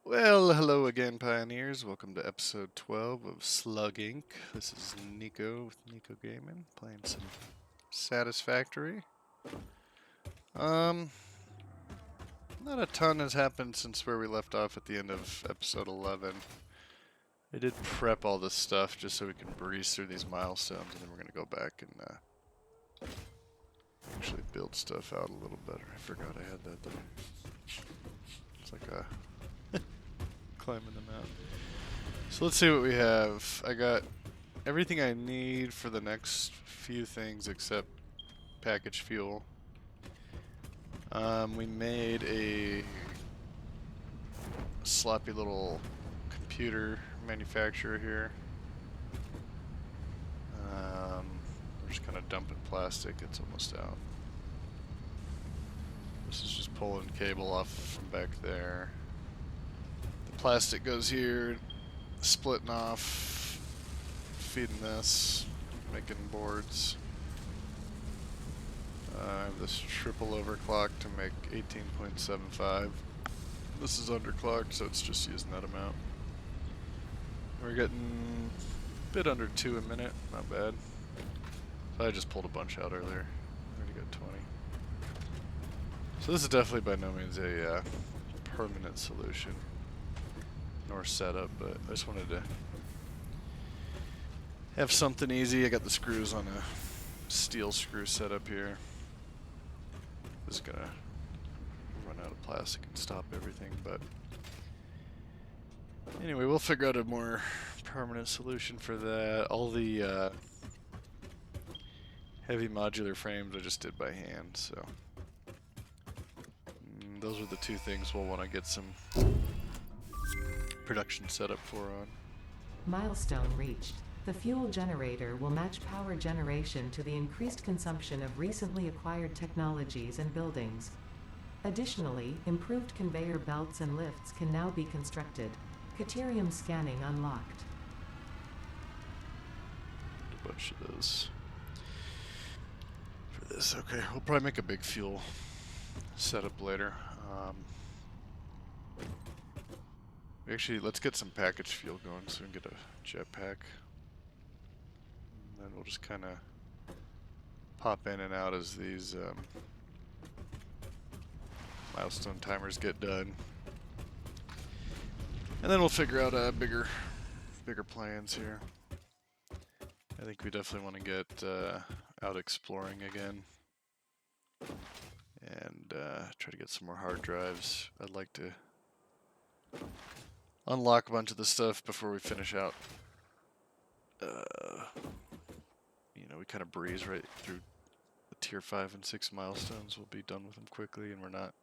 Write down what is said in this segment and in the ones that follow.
Well, hello again, Pioneers. Welcome to episode 12 of Slug Inc. This is Nico with Nico Gaming, playing some Satisfactory. Not a ton has happened since where we left off at the end of episode 11. I did prep all this stuff just so we can breeze through these milestones, and then we're going to go back and actually build stuff out a little better. I forgot I had that there. It's like a climbing the mountain. So let's see what we have. I got everything I need for the next few things except packaged fuel. We made a sloppy little computer manufacturer here. We're just kind of dumping plastic. It's almost out. This is just pulling cable off from back there. Plastic goes here, splitting off, feeding this, making boards. I have this triple overclock to make 18.75. This is underclocked, so it's just using that amount. We're getting a bit under 2 a minute, not bad. So I just pulled a bunch out earlier. Already got 20. So this is definitely by no means a permanent solution nor setup, but I just wanted to have something easy. I got the screws on a steel screw setup here. This is gonna run out of plastic and stop everything, but anyway, we'll figure out a more permanent solution for that. All the heavy modular frames I just did by hand, so those are the two things we'll want to get some production setup for on. Milestone reached. The fuel generator will match power generation to the increased consumption of recently acquired technologies and buildings. Additionally, improved conveyor belts and lifts can now be constructed. Caterium scanning unlocked. A bunch of those for this. Okay, we'll probably make a big fuel setup later. Actually, let's get some packaged fuel going so we can get a jetpack. And then we'll just kind of pop in and out as these milestone timers get done. And then we'll figure out bigger plans here. I think we definitely want to get out exploring again. And try to get some more hard drives. I'd like to unlock a bunch of the stuff before we finish out. We kind of breeze right through the tier 5 and 6 milestones. We'll be done with them quickly, and we're not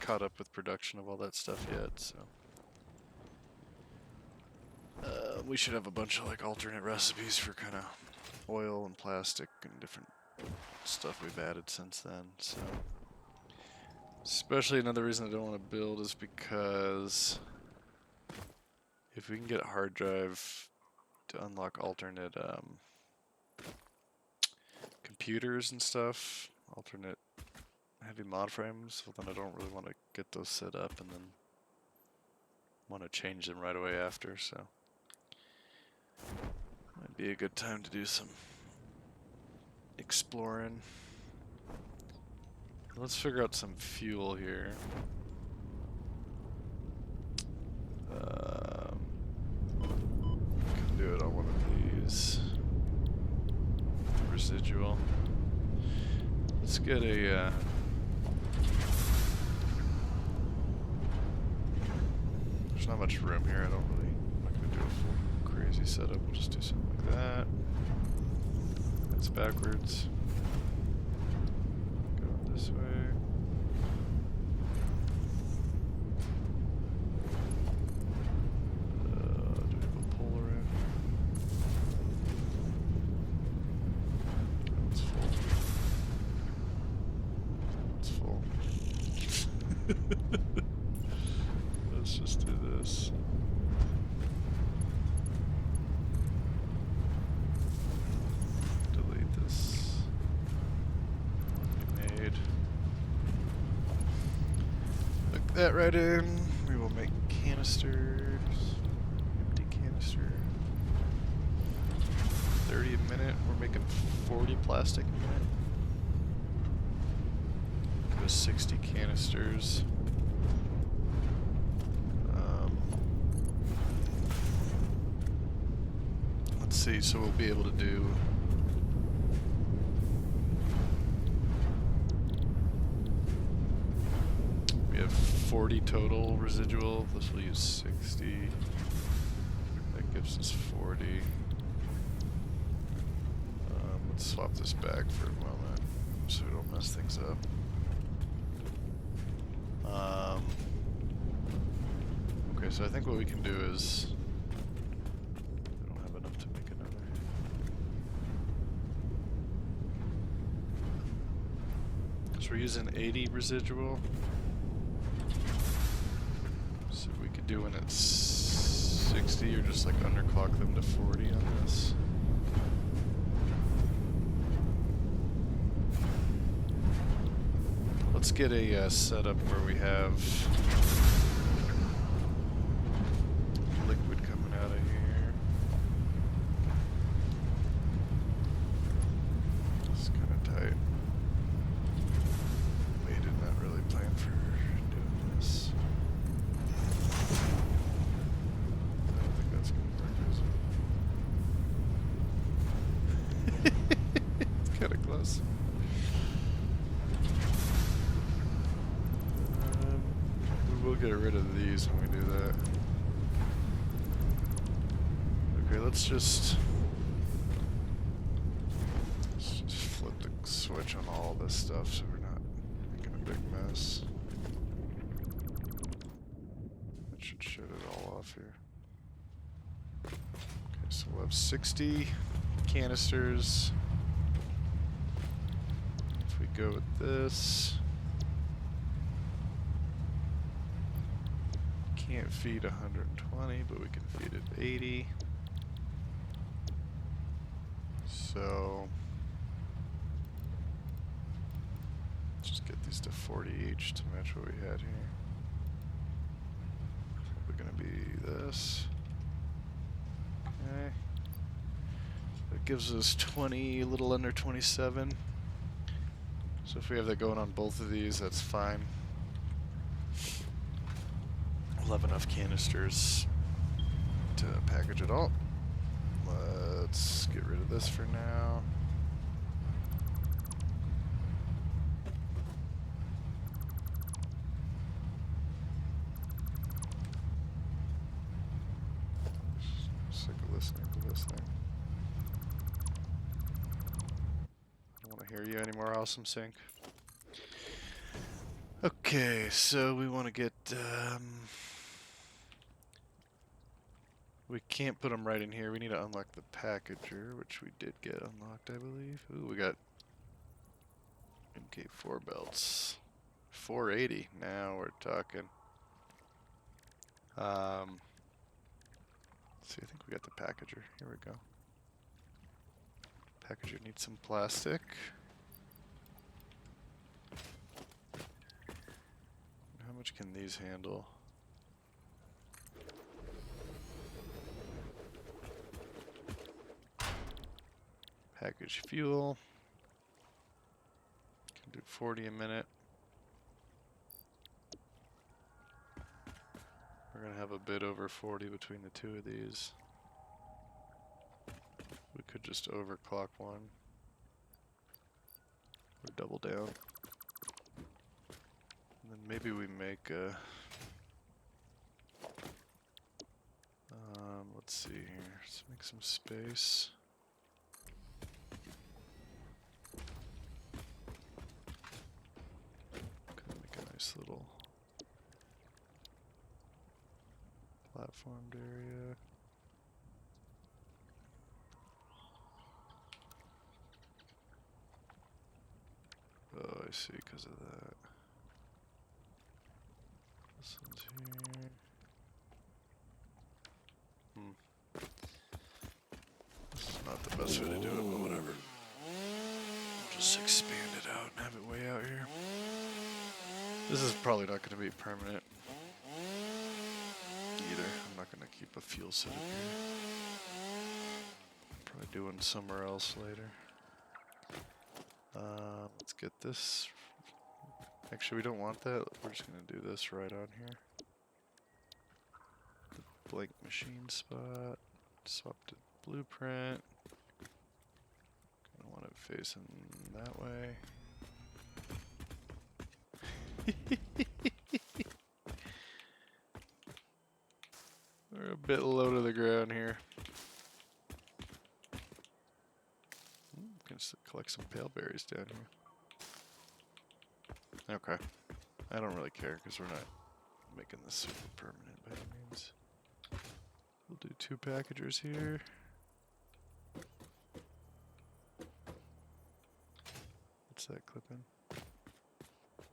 caught up with production of all that stuff yet, so we should have a bunch of like alternate recipes for kind of oil and plastic and different stuff we've added since then. So especially another reason I don't want to build is because if we can get a hard drive to unlock alternate computers and stuff, alternate heavy mod frames, well then I don't really want to get those set up and then want to change them right away after, so might be a good time to do some exploring. Let's figure out some fuel here. Can do it on one of these. Residual. Let's get a there's not much room here. I'm not gonna do a full crazy setup. We'll just do something like that. That's backwards. Go this way. Let's just do this. Delete this. Made. Plug that right in. We will make canisters. Empty canister. 30 a minute. We're making 40 plastic a minute. Go 60 canisters. Let's see, so we'll be able to do we have 40 total residual. This will use 60. That gives us 40. Let's swap this back for a moment so we don't mess things up. Okay, so I think what we can do is we don't have enough to make another. Because we're using 80 residual. So we could do one at 60 or just like underclock them to 40 on this. Let's get a setup where we have liquid coming out of here. It's kind of tight. We did not really plan for doing this. I don't think that's going to work, is it? It's kind of close. We'll get rid of these when we do that. Okay, let's just flip the switch on all this stuff so we're not making a big mess. That should shut it all off here. Okay, so we'll have 60 canisters. If we go with this. Can't feed 120, but we can feed it 80. So just get these to 40 each to match what we had here. Probably gonna be this. Okay. That gives us 20, a little under 27. So if we have that going on both of these, that's fine. We'll have enough canisters to package it all. Let's get rid of this for now. Sick of listening to this thing. I don't want to hear you anymore, Awesome Sync. Okay, so we want to get we can't put them right in here. We need to unlock the packager, which we did get unlocked, I believe. Ooh, we got MK4 belts. 480. Now we're talking. Let's see, I think we got the packager. Here we go. Packager needs some plastic. How much can these handle? Package fuel. Can do 40 a minute. We're gonna have a bit over 40 between the two of these. We could just overclock one. Or double down. And then maybe we make a... let's see here. Let's make some space. Make a nice little platformed area. Oh, I see, because of that. This one's here. This is not the best way to do it, but whatever. Just expand it out and have it way out here. This is probably not going to be permanent. not going to keep a fuel cylinder. Probably do one somewhere else later. Let's get this. Actually, we don't want that. We're just going to do this right on here. The blank machine spot. Swap to blueprint. I want it facing that way. We're a bit low to the ground here. Can collect some pale berries down here. Okay. I don't really care because we're not making this super permanent by any means. We'll do 2 packagers here. What's that clipping?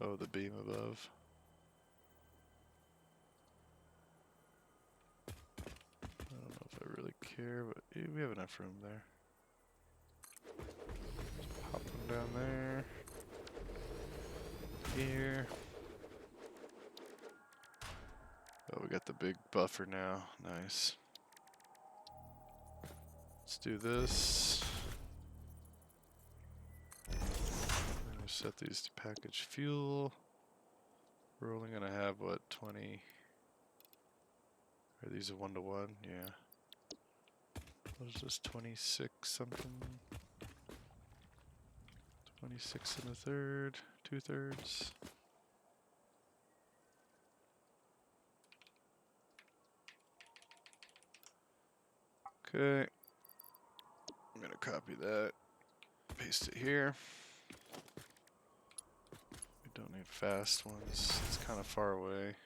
Oh, the beam above. I don't know if I really care, but we have enough room there. Pop them down there. Here. Oh, we got the big buffer now. Nice. Let's do this. I'm gonna set these to package fuel. We're only gonna have what, 20? Are these a 1-to-1? Yeah. What is this? 26 something? 26 1/3, 2/3. Okay. I'm gonna copy that, paste it here. We don't need fast ones. It's kind of far away.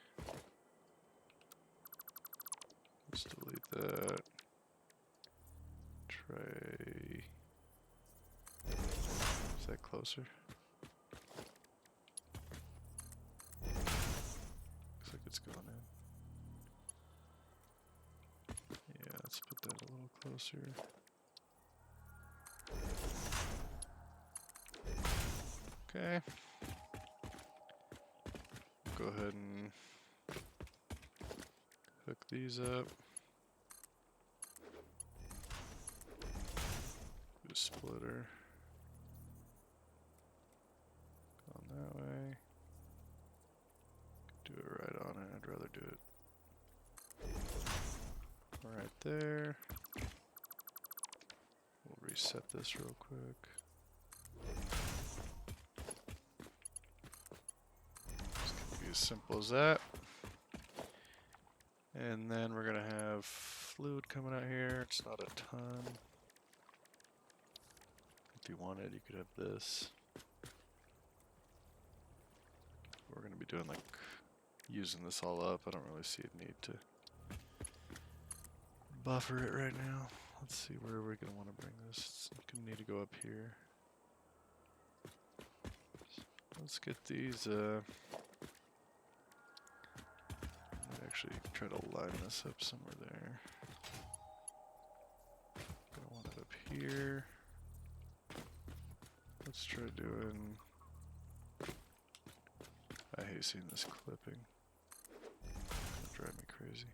Let's delete that. Try. Is that closer? Looks like it's going in. Yeah, let's put that a little closer. Okay. Go ahead and hook these up. Do a splitter. Going that way. Do it right on it. I'd rather do it right there. We'll reset this real quick. It's gonna be as simple as that. And then we're gonna have fluid coming out here. It's not a ton. If you wanted, you could have this. We're gonna be doing like using this all up. I don't really see a need to buffer it right now. Let's see, where are we gonna want to bring this? It's gonna need to go up here. Let's get these. Actually, try to line this up somewhere there. I want it up here. Let's try doing. I hate seeing this clipping. It's gonna drive me crazy.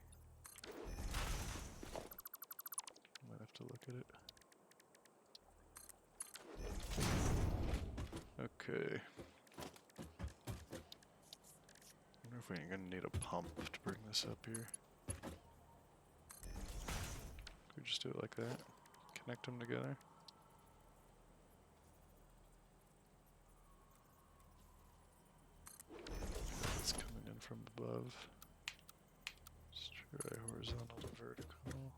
Might have to look at it. Okay. I wonder if we're gonna need a pump to bring this up here. Could we just do it like that? Connect them together? It's coming in from above. Let's try horizontal to vertical.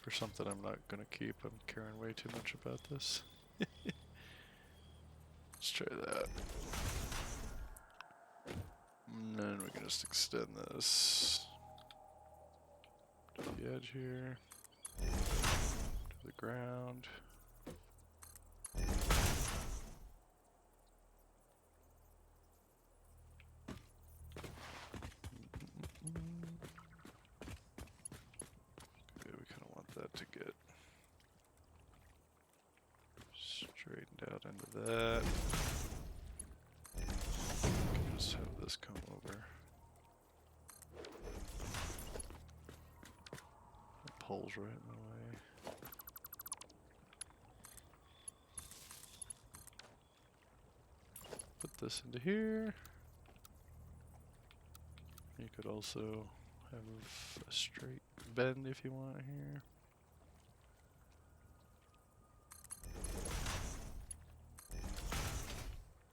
For something I'm not gonna keep, I'm caring way too much about this. Let's try that. And then we can just extend this to the edge here, to the ground. Okay, we kind of want that to get Straightened out into that. Just have this come over. The pole's right in the way. Put this into here. You could also have a straight bend if you want here.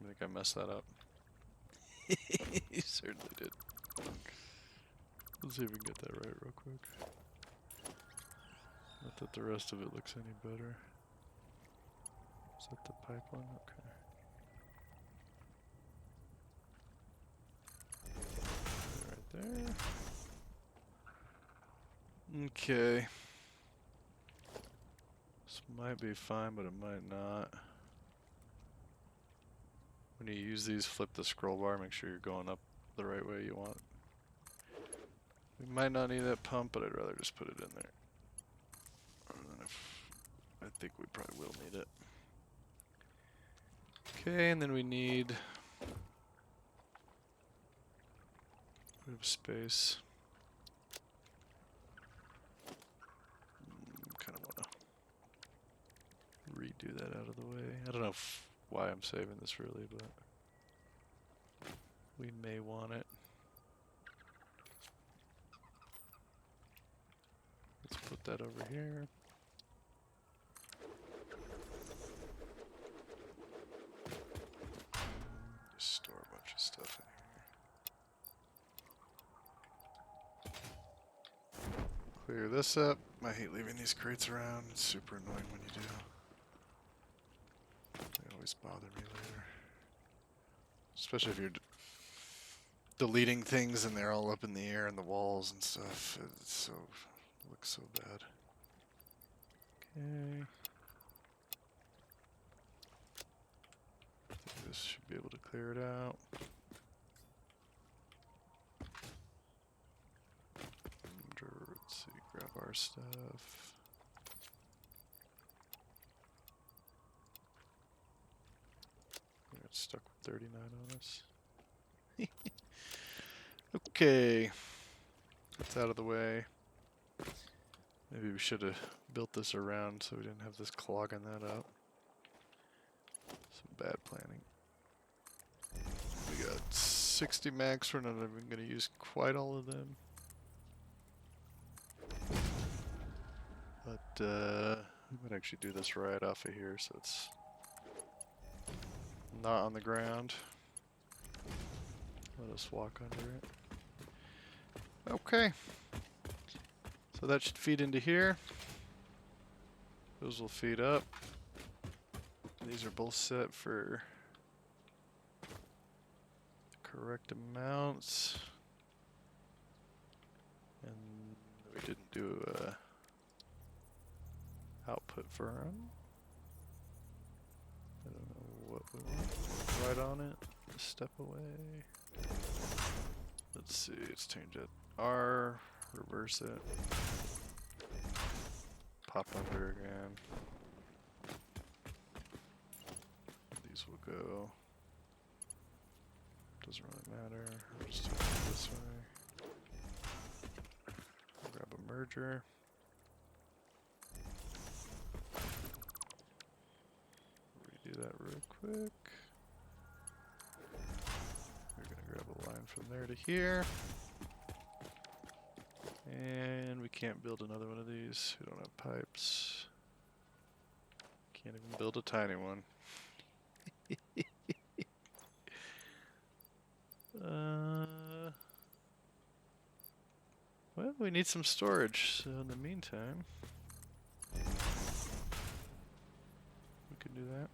I think I messed that up. You certainly did. Let's see if we can get that right real quick. Not that the rest of it looks any better. Is that the pipeline? Okay. Right there. Okay. This might be fine, but it might not. When you use these, flip the scroll bar, make sure you're going up the right way you want. We might not need that pump, but I'd rather just put it in there. I think we probably will need it. Okay, and then we need a bit of space. Kind of want to redo that out of the way. I don't know why I'm saving this really, but we may want it. Let's put that over here. Just store a bunch of stuff in here. Clear this up. I hate leaving these crates around. It's super annoying when you do. They always bother me later. Especially if you're deleting things and they're all up in the air and the walls and stuff. It's so looks so bad. Okay. I think this should be able to clear it out. Let's see, grab our stuff. We got stuck with 39 on us. Okay. That's out of the way. Maybe we should have built this around so we didn't have this clogging that up. Some bad planning. We got 60 max. We're not even going to use quite all of them. But we might actually do this right off of here so it's not on the ground. Let us walk under it. Okay. So that should feed into here. Those will feed up. These are both set for the correct amounts. And we didn't do output for them. I don't know what we want. Right on it. Step away. Let's see, let's change it. R, reverse it. Pop under again. These will go. Doesn't really matter. I'll just do it this way. Grab a merger. Redo that real quick. We're gonna grab a line from there to here. And we can't build another one of these. We don't have pipes. Can't even build a tiny one. Well, we need some storage, so in the meantime, we can do that.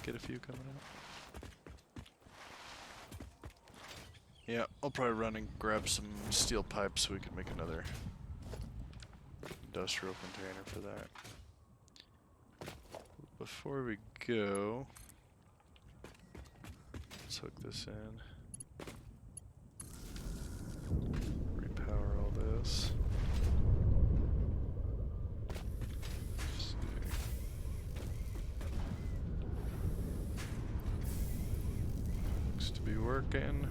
Get a few coming out. Yeah, I'll probably run and grab some steel pipes so we can make another industrial container for that. Before we go, let's hook this in. Repower all this. Let's see. working.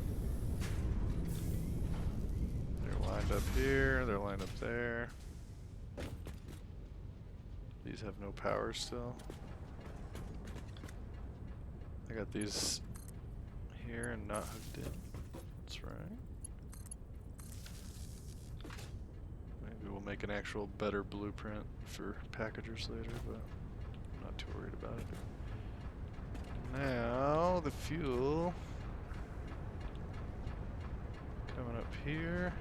They're lined up here, they're lined up there. These have no power still. I got these here and not hooked in. That's right. Maybe we'll make an actual better blueprint for packagers later, but I'm not too worried about it. Now, the fuel coming up here.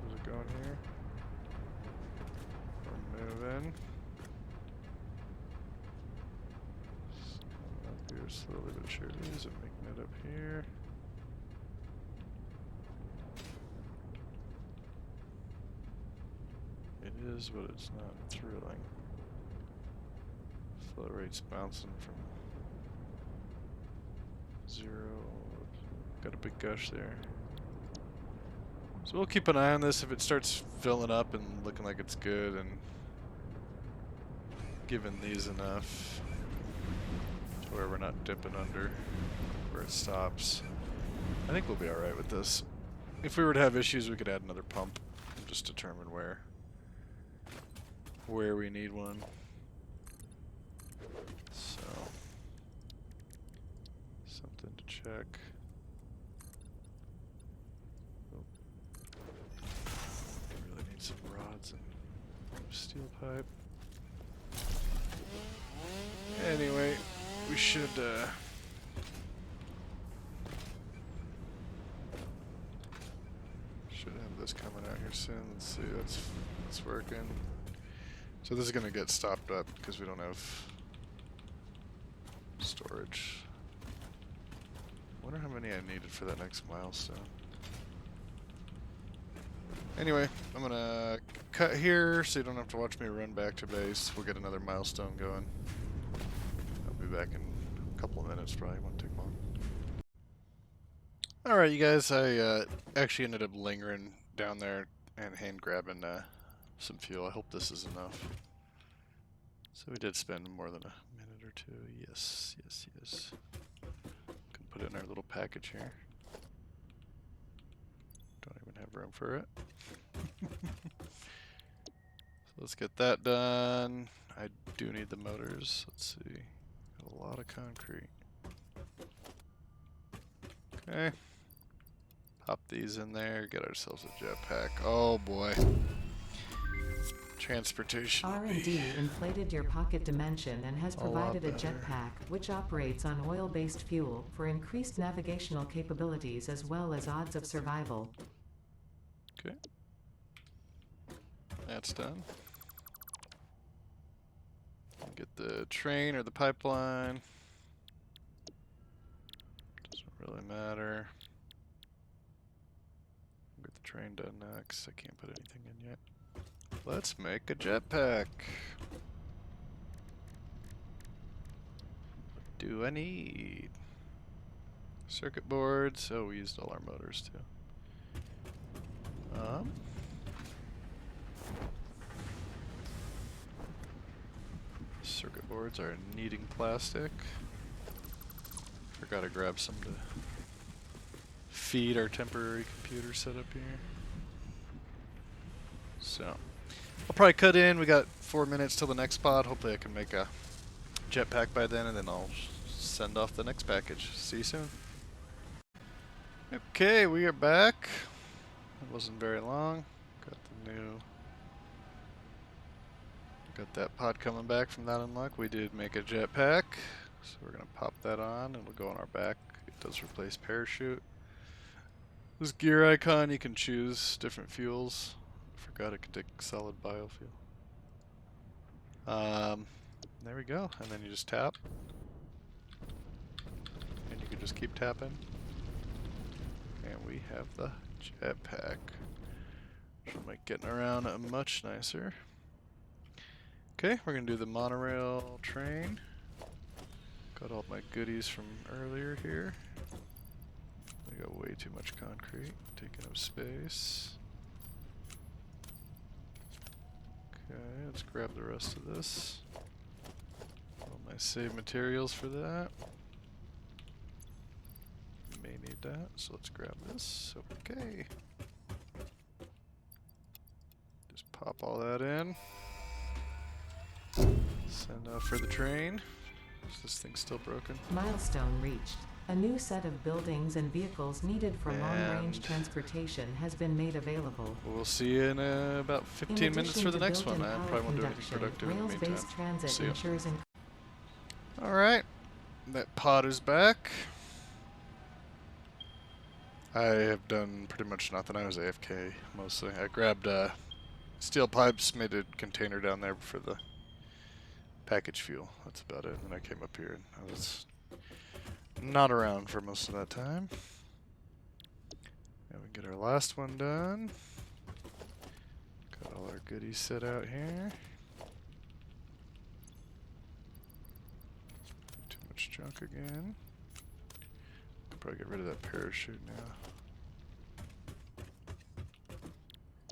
Does it go in here? We're moving. Coming up here slowly but surely. Is it making it up here? It is, but it's not thrilling. Flow rate's bouncing from 0. Got a big gush there. So we'll keep an eye on this. If it starts filling up and looking like it's good and giving these enough to where we're not dipping under where it stops, I think we'll be alright with this. If we were to have issues, we could add another pump and just determine where we need one. So, something to check. Oh. Really need some rods and steel pipe. Anyway, we should have this coming out here soon. Let's see, that's working. So this is going to get stopped up because we don't have storage. Wonder how many I needed for that next milestone. Anyway, I'm going to cut here so you don't have to watch me run back to base. We'll get another milestone going. I'll be back in a couple of minutes, probably won't take long. Alright, you guys, I actually ended up lingering down there and hand grabbing some fuel. I hope this is enough. So we did spend more than a minute or two. Yes. Can put it in our little package here. Don't even have room for it. So let's get that done. I do need the motors. Let's see. Got a lot of concrete. Okay. Pop these in there. Get ourselves a jetpack. Oh boy. Transportation. R&D inflated your pocket dimension and has provided a jetpack, which operates on oil-based fuel, for increased navigational capabilities as well as odds of survival. Okay. That's done. Get the train or the pipeline. Doesn't really matter. Get the train done next. I can't put anything in yet. Let's make a jetpack. What do I need? Circuit boards. Oh, we used all our motors too. Circuit boards are needing plastic. Forgot to grab some to feed our temporary computer setup here. So, I'll probably cut in. We got 4 minutes till the next spot. Hopefully I can make a jetpack by then, and then I'll send off the next package. See you soon. Okay, we are back. It wasn't very long. Got that pod coming back from that unlock. We did make a jetpack, so we're gonna pop that on, and it'll go on our back. It does replace parachute. This gear icon, you can choose different fuels. I forgot it can take solid biofuel. There we go, and then you just tap, and you can just keep tapping, and we have the jetpack, which will make getting around much nicer. Okay, we're gonna do the monorail train. Got all my goodies from earlier here. We got way too much concrete, taking up space. Okay, let's grab the rest of this. We'll I save materials for that. May need that, so let's grab this. Okay. Just pop all that in. Send off for the train. Is this thing still broken? Milestone reached. A new set of buildings and vehicles needed for long-range And transportation has been made available. we'll see you in about 15 minutes for the next one. I probably won't do anything productive in the meantime. Rails-based transit See ya. ensures Alright, that pod is back. I have done pretty much nothing. I was AFK mostly. I grabbed steel pipes, made a container down there for the package fuel. That's about it. And I came up here and I was not around for most of that time. Now we get our last one done. Got all our goodies set out here. Too much junk again. Probably get rid of that parachute now.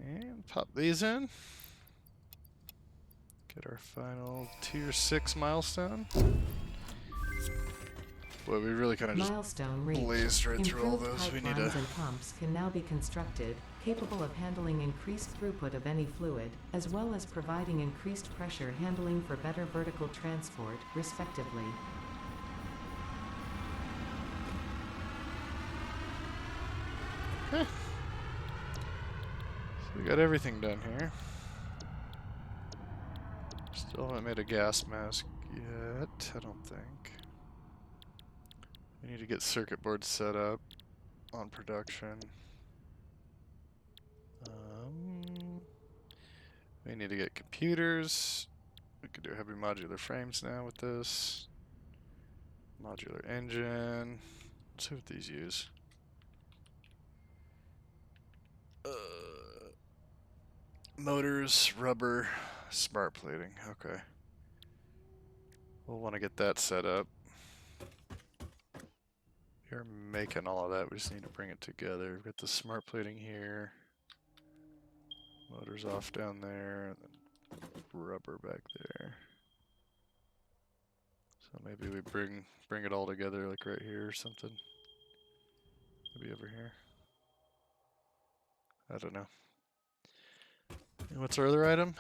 And pop these in. Get our final tier 6 milestone. Boy, we really kind of just blazed right through all those. We need pipelines and pumps can now be constructed, capable of handling increased throughput of any fluid, as well as providing increased pressure handling for better vertical transport, respectively. Okay. So we got everything done here. Still haven't made a gas mask yet, I don't think. We need to get circuit boards set up on production. We need to get computers. We could do heavy modular frames now with this. Modular engine. Let's see what these use. Motors, rubber, smart plating. Okay. We'll want to get that set up. We're making all of that. We just need to bring it together. We've got the smart plating here. Motors off down there, and then rubber back there. So maybe we bring it all together, like right here or something. Maybe over here. I don't know. And what's our other item?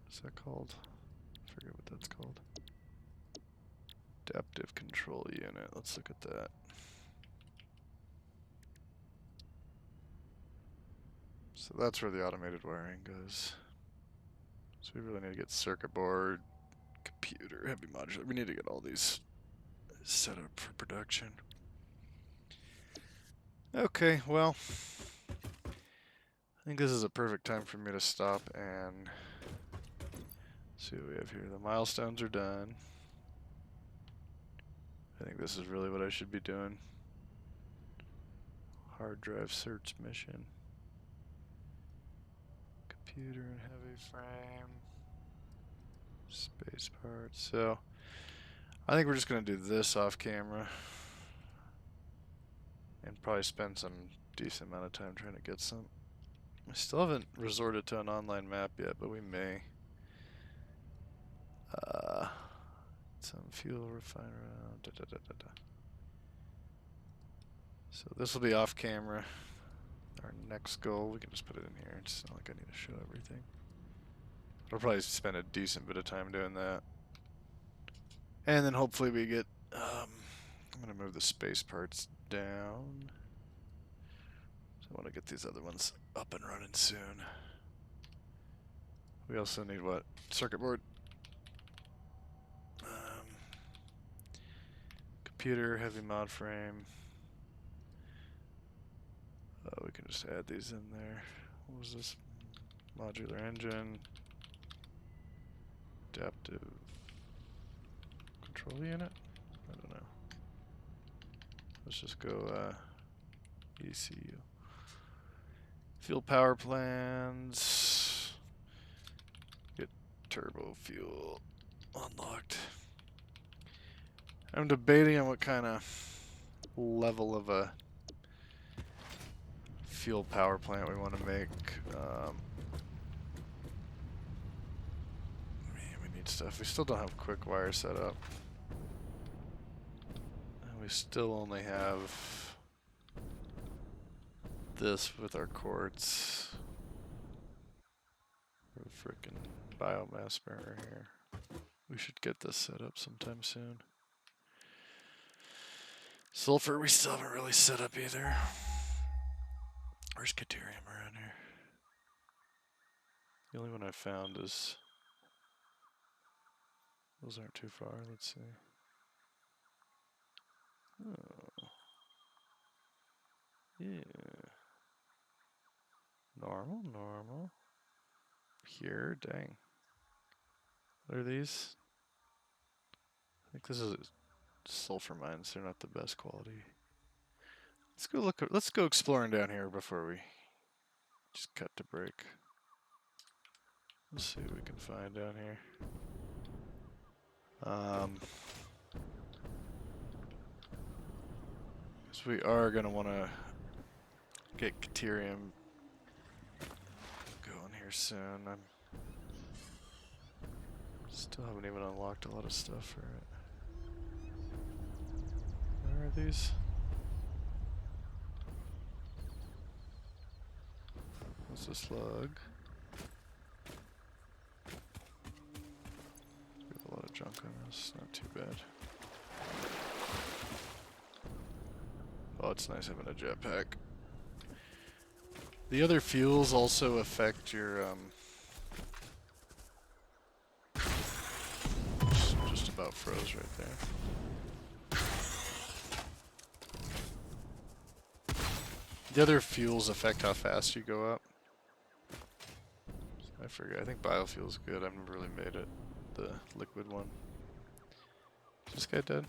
What's that called? I forget what that's called. Adaptive control unit. Let's look at that. So that's where the automated wiring goes. So we really need to get circuit board, computer, heavy modular. We need to get all these set up for production. Okay, well, I think this is a perfect time for me to stop and see what we have here. The milestones are done. I think this is really what I should be doing. Hard drive search mission. Computer and heavy frame. Space parts. So, I think we're just going to do this off camera. And probably spend some decent amount of time trying to get some. I still haven't resorted to an online map yet, but we may. Some fuel refiner. So this will be off camera. Our next goal, we can just put it in here. It's not like I need to show everything. I'll probably spend a decent bit of time doing that. And then hopefully we get, I'm going to move the space parts down. So I want to get these other ones up and running soon. We also need what? Circuit board. Computer, heavy mod frame. We can just add these in there. What was this? Modular engine. Adaptive control unit? I don't know. Let's just go ECU. Fuel power plans. Get turbofuel unlocked. I'm debating on what kind of level of a fuel power plant we want to make. neat stuff. We still don't have quick wire set up. And we still only have this with our quartz. Frickin' biomass burner here. We should get this set up sometime soon. Sulfur we still haven't really set up either. Where's Caterium around here? The only one I found is... Those aren't too far, let's see. Oh. Yeah. Normal. Pure, dang. What are these? I think this is sulfur mines. They're not the best quality. Let's go look. Let's go exploring down here before we just cut to break. Let's see what we can find down here. So we are gonna want to get Caterium going here soon. I'm still haven't even unlocked a lot of stuff for it. Where are these? What's the slug? We have a lot of junk on this, not too bad. Oh, it's nice having a jetpack. The other fuels also affect your, just about froze right there. The other fuels affect how fast you go up. I forget. I think biofuel's good. I've never really made it. The liquid one. Is this guy dead?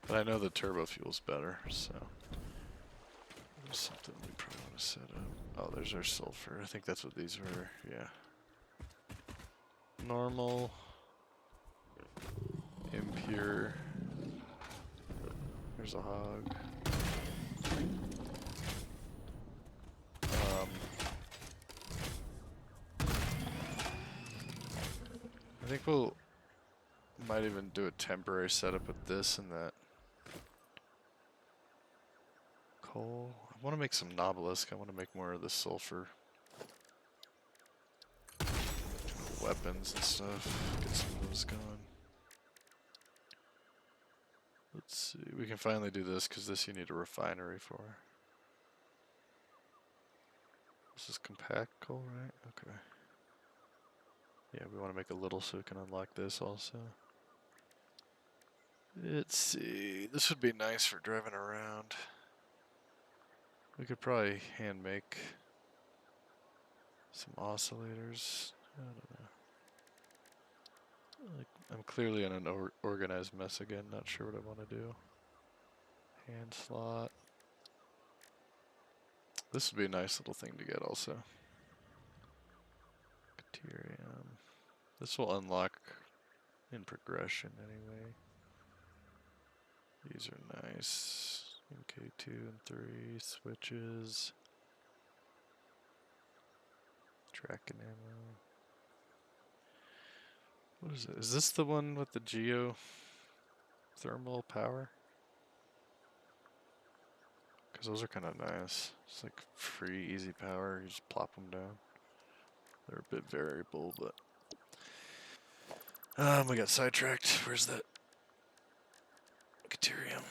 But I know the turbofuel's better, so there's something we probably want to set up. Oh, there's our sulfur. I think that's what these were. Yeah. Normal. Impure. There's a hog. I think we'll might even do a temporary setup with this and that. Coal. I want to make some Nobelisk. I want to make more of the sulfur. Weapons and stuff. Get some of those going. Let's see. We can finally do this because this you need a refinery for. This is compact coal, right? Okay. Yeah, we want to make a little so we can unlock this also. Let's see. This would be nice for driving around. We could probably hand make some oscillators. I don't know. Like, I'm clearly in an organized mess again. Not sure what I want to do. Hand slot. This would be a nice little thing to get also. Caterium. This will unlock in progression anyway. These are nice. MK2 and 3 switches. Tracking ammo. What is it? Is this the one with the geothermal power? Because those are kind of nice. It's like free, easy power. You just plop them down. They're a bit variable, but... we got sidetracked. Where's that? Caterium.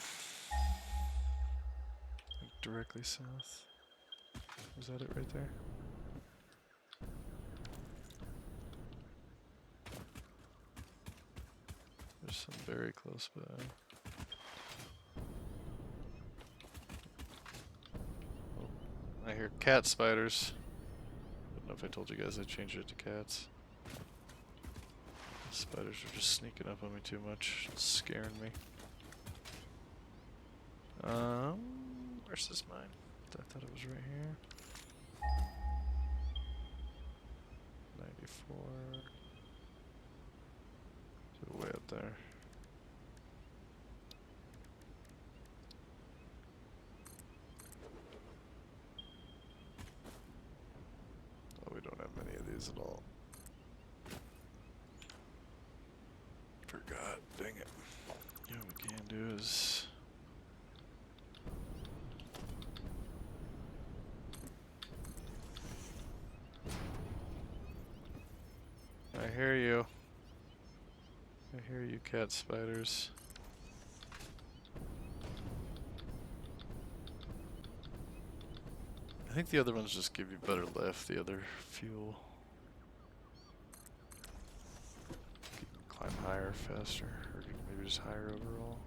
Directly south. Is that it right there? There's some very close by. Oh, I hear cat spiders. I don't know if I told you guys I changed it to cats. The spiders are just sneaking up on me too much. It's scaring me. Where's this mine? I thought it was right here. 94. So way up there. these at all. Forgot, dang it. You know what we can do is... I hear you. I hear you, cat spiders. I think the other ones just give you better lift, the other fuel. You can climb higher, faster, or maybe just higher overall.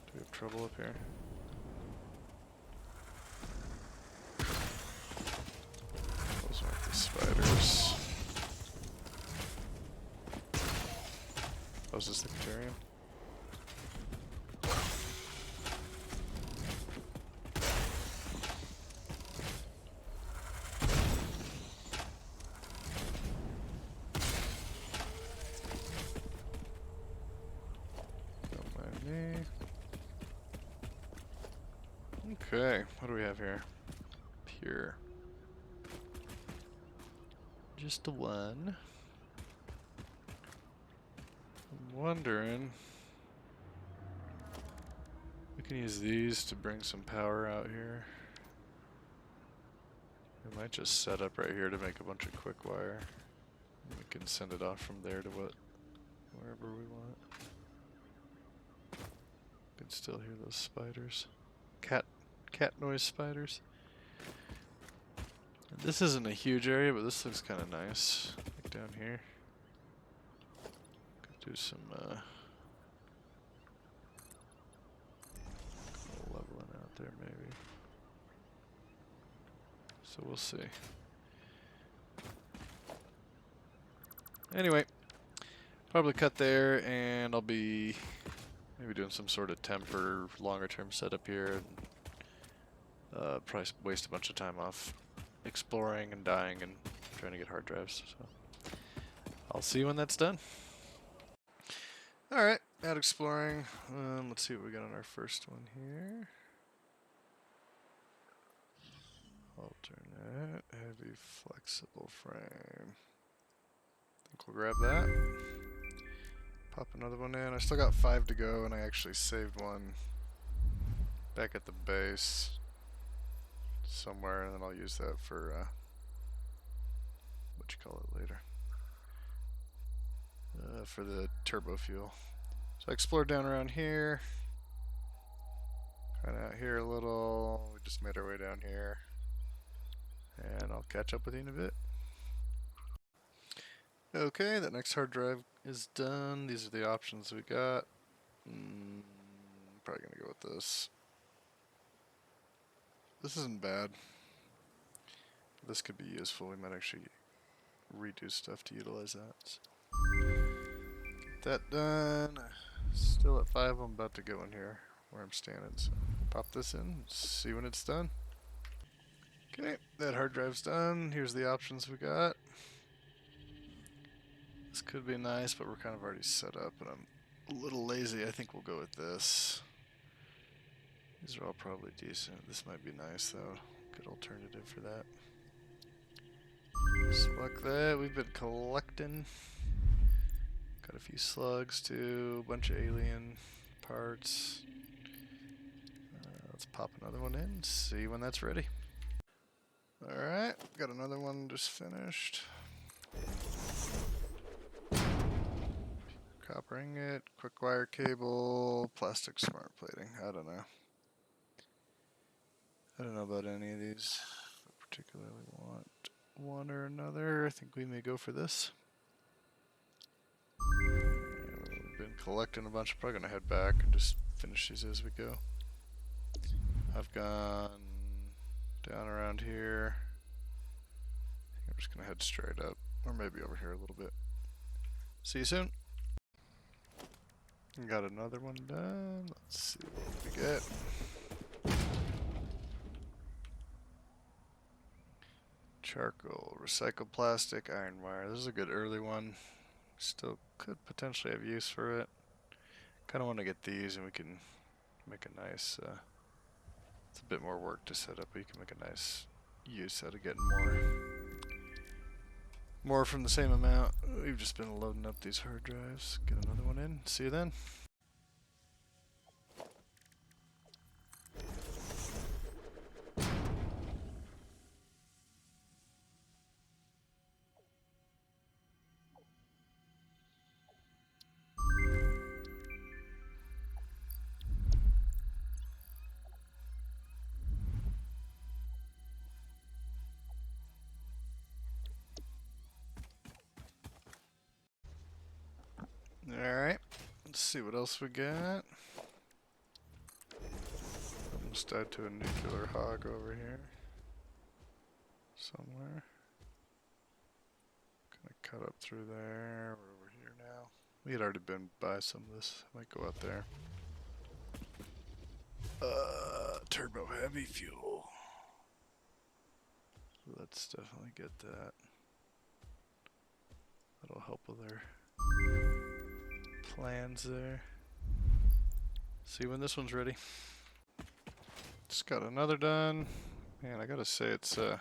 Do we have trouble up here? Those aren't the spiders. Oh, is this the Caterium? Don't mind me. Okay, what do we have here? Pure. Just the one. I'm wondering... We can use these to bring some power out here. We might just set up right here to make a bunch of quick wire. We can send it off from there to wherever we want. You can still hear those spiders. Cat noise spiders. And this isn't a huge area, but this looks kind of nice. Like down here. Could do some leveling out there maybe. So we'll see. Anyway, probably cut there, and I'll be maybe doing some sort of temp or longer term setup here. And, probably waste a bunch of time off exploring and dying and trying to get hard drives. So I'll see you when that's done. Alright, out exploring. Let's see what we got on our first one here. Alternate, heavy, flexible frame. I think we'll grab that. Pop another one in. I still got 5 to go, and I actually saved one back at the base somewhere, and then I'll use that for what you call it later. For the turbofuel. So I explored down around here. Kind of out here a little. We just made our way down here. And I'll catch up with you in a bit. Okay, that next hard drive is done. These are the options we got. Probably gonna go with this. This isn't bad. This could be useful. We might actually redo stuff to utilize that. So get that done. Still at 5. I'm about to go in here where I'm standing. So pop this in. See when it's done. Okay, that hard drive's done. Here's the options we got. This could be nice, but we're kind of already set up, and I'm a little lazy. I think we'll go with this. These are all probably decent. This might be nice, though. Good alternative for that. Slug that. We've been collecting. Got a few slugs, too. A bunch of alien parts. Let's pop another one in. See when that's ready. Alright, got another one just finished. Copper ingot, quick wire cable, plastic smart plating. I don't know. I don't know about any of these. If I particularly want one or another. I think we may go for this. And we've been collecting a bunch. I'm probably gonna head back and just finish these as we go. I've gone down around here. I'm just gonna head straight up, or maybe over here a little bit. See you soon. Got another one done. Let's see what we get. Charcoal, recycled plastic, iron wire. This is a good early one. Still could potentially have use for it. Kind of want to get these, and we can make a nice. It's a bit more work to set up, but you can make a nice use out of getting more from the same amount. We've just been loading up these hard drives. Get another one in. See you then. Alright, let's see what else we got. Almost died to a nuclear hog over here. Somewhere. Gonna cut up through there. We're over here now. We had already been by some of this. Might go out there. Turbo heavy fuel. Let's definitely get that. That'll help with our plans there. See when this one's ready. Just got another done. Man, I gotta say it's some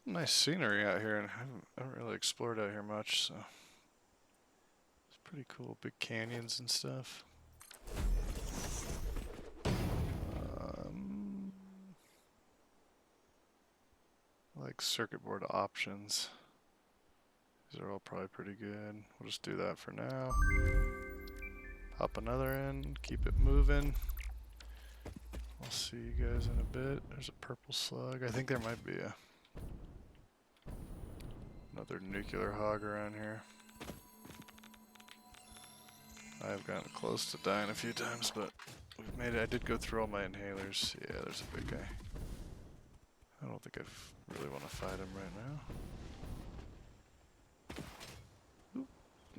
nice scenery out here, and I haven't really explored out here much, so it's pretty cool. Big canyons and stuff. Like circuit board options. These are all probably pretty good. We'll just do that for now. Pop another in, keep it moving. I'll see you guys in a bit. There's a purple slug. I think there might be another nuclear hog around here. I've gotten close to dying a few times, but we've made it. I did go through all my inhalers. Yeah, there's a big guy. I don't think I really want to fight him right now. Oop,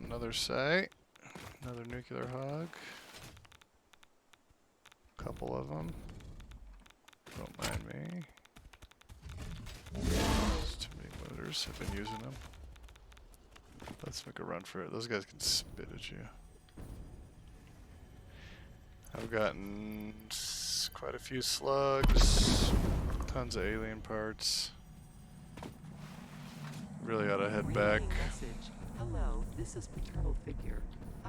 another site. Another nuclear hog. Couple of them. Don't mind me. There's too many motors. I've been using them. Let's make a run for it. Those guys can spit at you. I've gotten quite a few slugs. Tons of alien parts. Really ought to head back. Hello, this is Paternal Figure.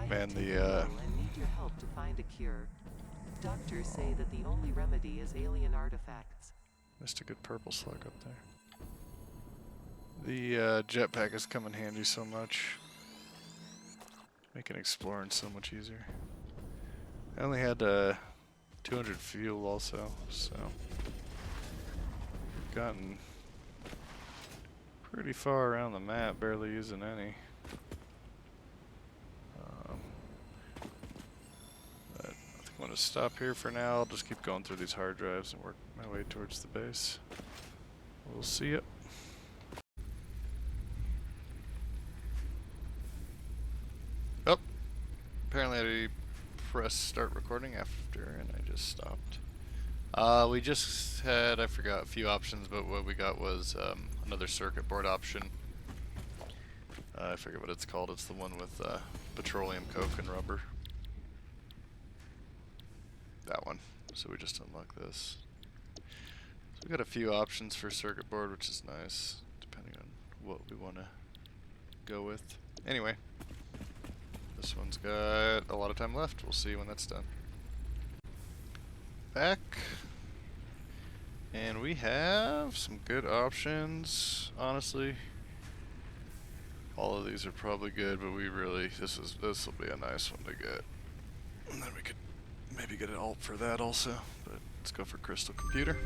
Man, the I need your help to find a cure. Doctors say that the only remedy is alien artifacts. Missed a good purple slug up there. The jetpack has come in handy so much. Making exploring so much easier. I only had 200 fuel also, so we've gotten pretty far around the map, barely using any. But I think I'm going to stop here for now. I'll just keep going through these hard drives and work my way towards the base. We'll see ya. Oh, apparently I pressed start recording after and I just stopped. We just had, I forgot, a few options, but what we got was another circuit board option. I forget what it's called. It's the one with petroleum, coke, and rubber. That one. So we just unlock this. So we got a few options for circuit board, which is nice, depending on what we want to go with. Anyway, this one's got a lot of time left. We'll see when that's done. Back. And we have some good options, honestly. All of these are probably good, but we really, this will be a nice one to get. And then we could maybe get an alt for that also, but let's go for Crystal Computer.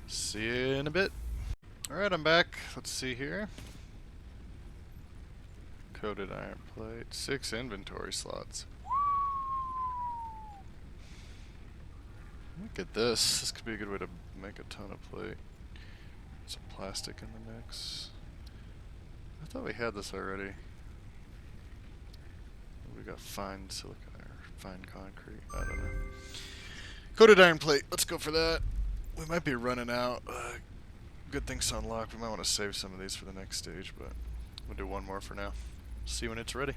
See you in a bit. Alright, I'm back. Let's see here. Coated iron plate, 6 inventory slots. Look at this. This could be a good way to make a ton of plate. Some plastic in the mix. I thought we had this already. We got fine silicon or fine concrete. I don't know. Coated iron plate. Let's go for that. We might be running out. Good things to unlock. We might want to save some of these for the next stage, but we'll do one more for now. See when it's ready.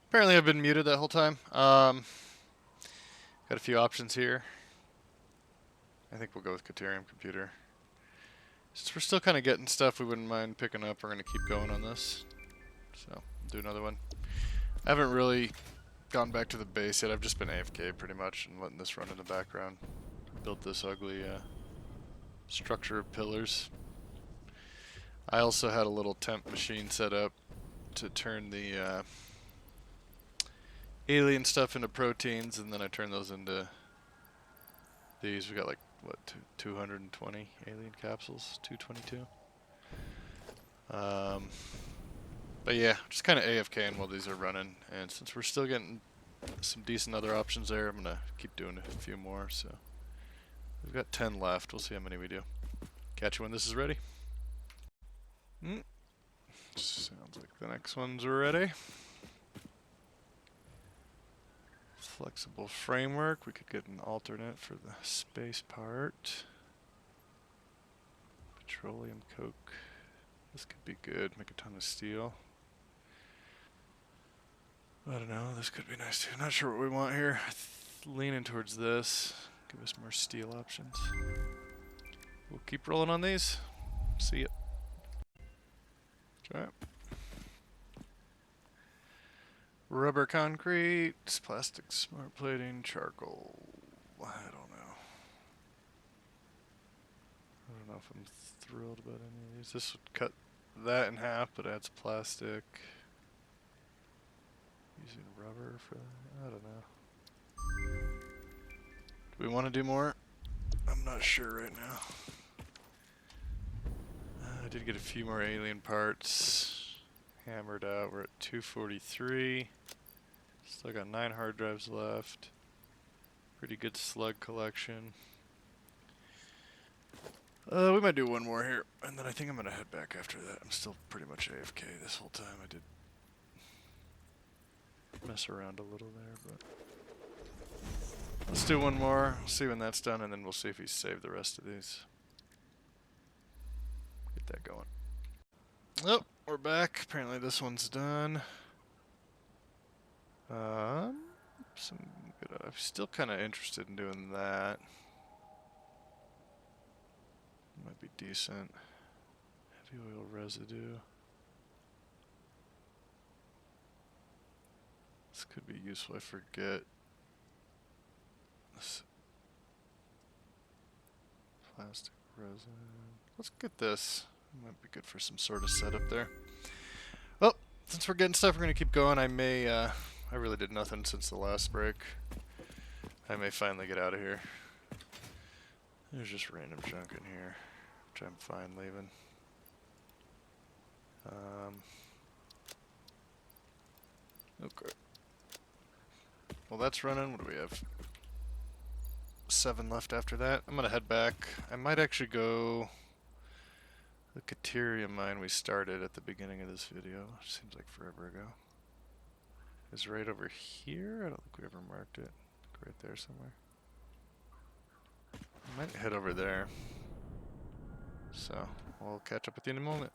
Apparently I've been muted that whole time. Got a few options here. I think we'll go with Caterium computer. Since we're still kind of getting stuff we wouldn't mind picking up, we're going to keep going on this. So, do another one. I haven't really gone back to the base yet. I've just been AFK pretty much and letting this run in the background. Built this ugly structure of pillars. I also had a little temp machine set up to turn the alien stuff into proteins, and then I turned those into these. We got like, what, 220 alien capsules? 222? But yeah, just kind of AFKing while these are running, and since we're still getting some decent other options there, I'm gonna keep doing a few more. So we've got 10 left. We'll see how many we do. Catch you when this is ready. Sounds like the next one's ready. Flexible framework. We could get an alternate for the space part. Petroleum coke. This could be good. Make a ton of steel. I don't know. This could be nice too. Not sure what we want here. Leaning towards this. Give us more steel options. We'll keep rolling on these. See ya. Okay. Rubber concrete, plastic smart plating, charcoal. I don't know. I don't know if I'm thrilled about any of these. This would cut that in half, but adds plastic. Using rubber for that? I don't know. Do we want to do more? I'm not sure right now. I did get a few more alien parts hammered out. We're at 243. Still got 9 hard drives left. Pretty good slug collection. We might do one more here, and then I think I'm gonna head back after that. I'm still pretty much AFK this whole time. I did mess around a little there, but let's do one more. See when that's done, and then we'll see if we save the rest of these. Get that going. Oh, we're back. Apparently this one's done. Some good. I'm still kind of interested in doing that. Might be decent. Heavy oil residue. This could be useful. I forget. This plastic resin. Let's get this. Might be good for some sort of setup there. Well, since we're getting stuff, we're gonna keep going. I may. I really did nothing since the last break. I may finally get out of here. There's just random junk in here, which I'm fine leaving. Okay. Well, that's running. What do we have? 7 left after that. I'm gonna head back. I might actually go the Caterium mine we started at the beginning of this video. Seems like forever ago. It's right over here. I don't think we ever marked it. Right there somewhere. I might head over there. So, we'll catch up with you in a moment.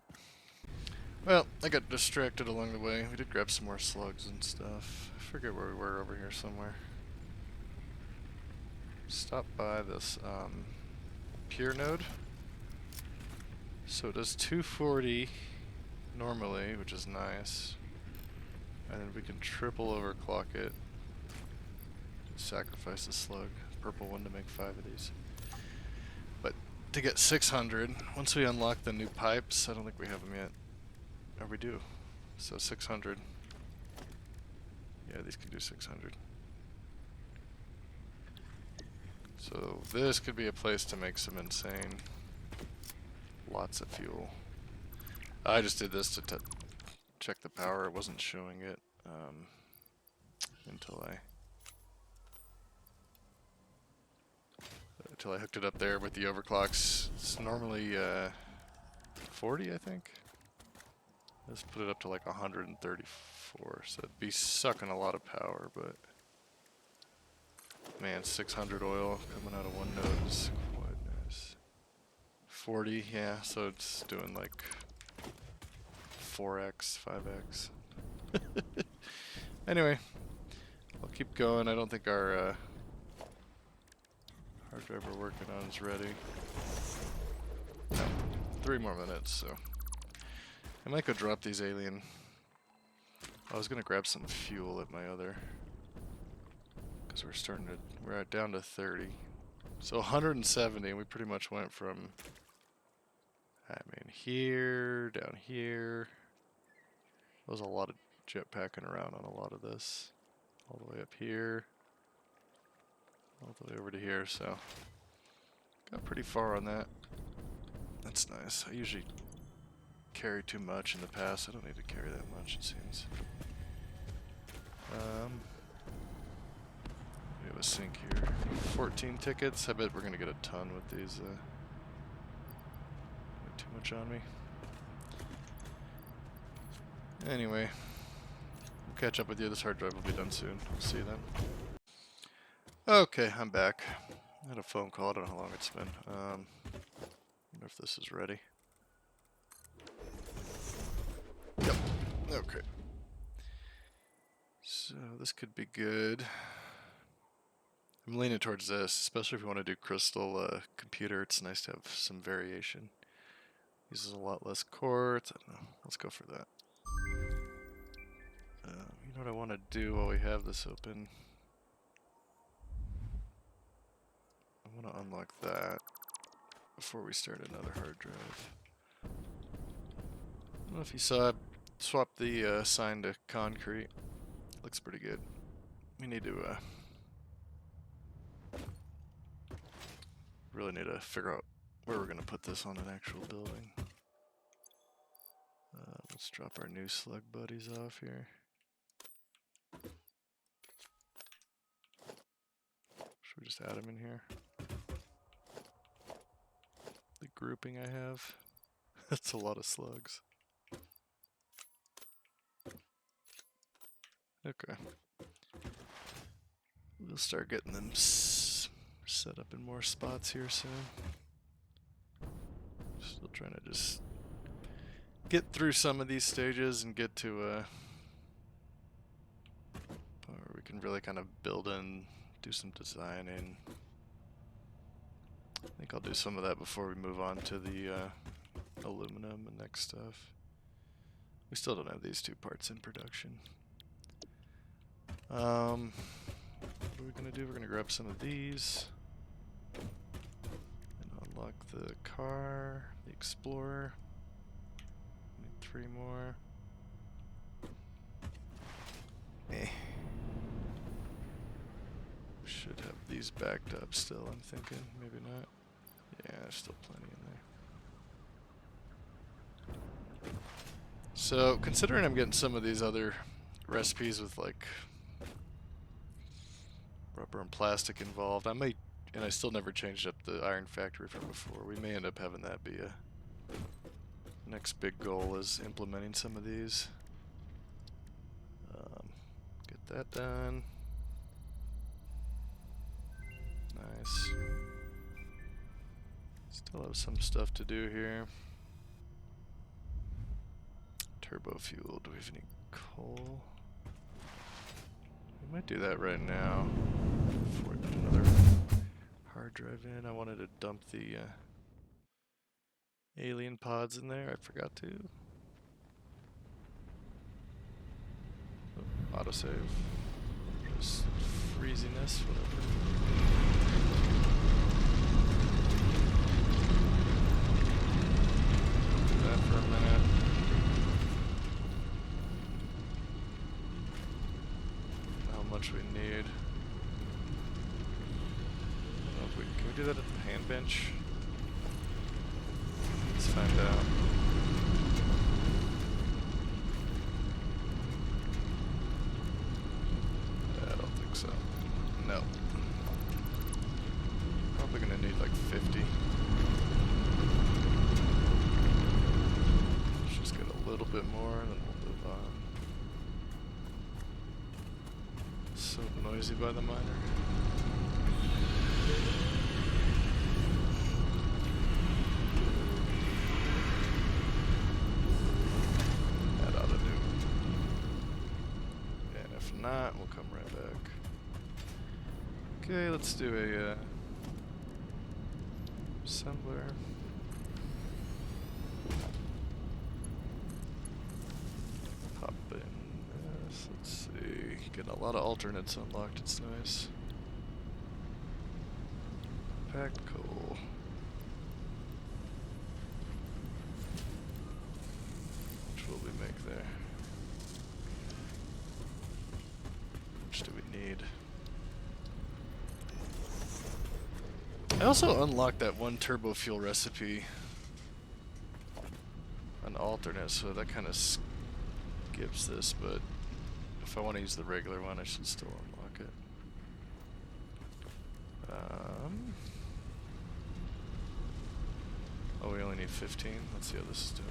Well, I got distracted along the way. We did grab some more slugs and stuff. I forget where we were over here somewhere. Stop by this pure node. So it does 240 normally, which is nice. And then we can triple overclock it. Sacrifice the slug. Purple one to make 5 of these. But to get 600, once we unlock the new pipes, I don't think we have them yet. Or we do. So 600. Yeah, these can do 600. So this could be a place to make some insane lots of fuel. I just did this to check the power. It wasn't showing it until I hooked it up there with the overclocks. It's normally 40, I think. Let's put it up to like 134, so it'd be sucking a lot of power, but man, 600 oil coming out of one node is quite nice. 40, yeah, so it's doing like 4x, 5x. Anyway, I'll keep going. I don't think our hard drive we're working on is ready. No, 3 more minutes, so I might go drop these alien. I was gonna grab some fuel at my other, because we're down to 30. So 170, and we pretty much went from, here, down here. There was a lot of jetpacking around on a lot of this. All the way up here. All the way over to here, so got pretty far on that. That's nice. I usually carry too much in the past. I don't need to carry that much, it seems. We have a sink here. 14 tickets. I bet we're gonna get a ton with these. Too much on me. Anyway, we'll catch up with you. This hard drive will be done soon. We'll see you then. Okay, I'm back. I had a phone call. I don't know how long it's been. Wonder if this is ready. Yep. Okay. So this could be good. I'm leaning towards this, especially if you want to do crystal computer. It's nice to have some variation. Uses a lot less quartz. I don't know. Let's go for that. You know what I want to do while we have this open? I want to unlock that before we start another hard drive. I don't know if you saw, I swapped the sign to concrete. Looks pretty good. We need to really need to figure out where we're going to put this on an actual building. Let's drop our new slug buddies off here. Should we just add them in here? The grouping I have. That's a lot of slugs. Okay. We'll start getting them set up in more spots here soon. Still trying to just get through some of these stages and get to a point where we can really kind of build in, do some designing. I think I'll do some of that before we move on to the aluminum and next stuff. We still don't have these 2 parts in production. What are we gonna do? We're gonna grab some of these and unlock the car, the Explorer. Need 3 more. Should have these backed up still, I'm thinking. Maybe not. Yeah, there's still plenty in there. So, considering I'm getting some of these other recipes with like rubber and plastic involved, I might, and I still never changed up the iron factory from before. We may end up having that be a next big goal, is implementing some of these. Get that done. Nice. Still have some stuff to do here. Turbofuel. Do we have any coal? We might do that right now before we put another hard drive in. I wanted to dump the alien pods in there. I forgot to. Oh, autosave. Just freeziness, whatever. Do that for a minute. How much we need. I don't know if can we do that at the hand bench? Let's find out. I don't think so. No. Probably gonna need like 50. Let's just get a little bit more and then we'll move on. So noisy by the miner. not, we'll come right back. Okay, let's do a assembler. Pop in this. Let's see. Getting a lot of alternates unlocked. It's nice. Packed coal. Which will we make there? Which do we need? I also unlocked that one turbofuel recipe, an alternate, so that kind of skips this, but if I want to use the regular one, I should still unlock it. Oh, we only need 15? Let's see how this is doing.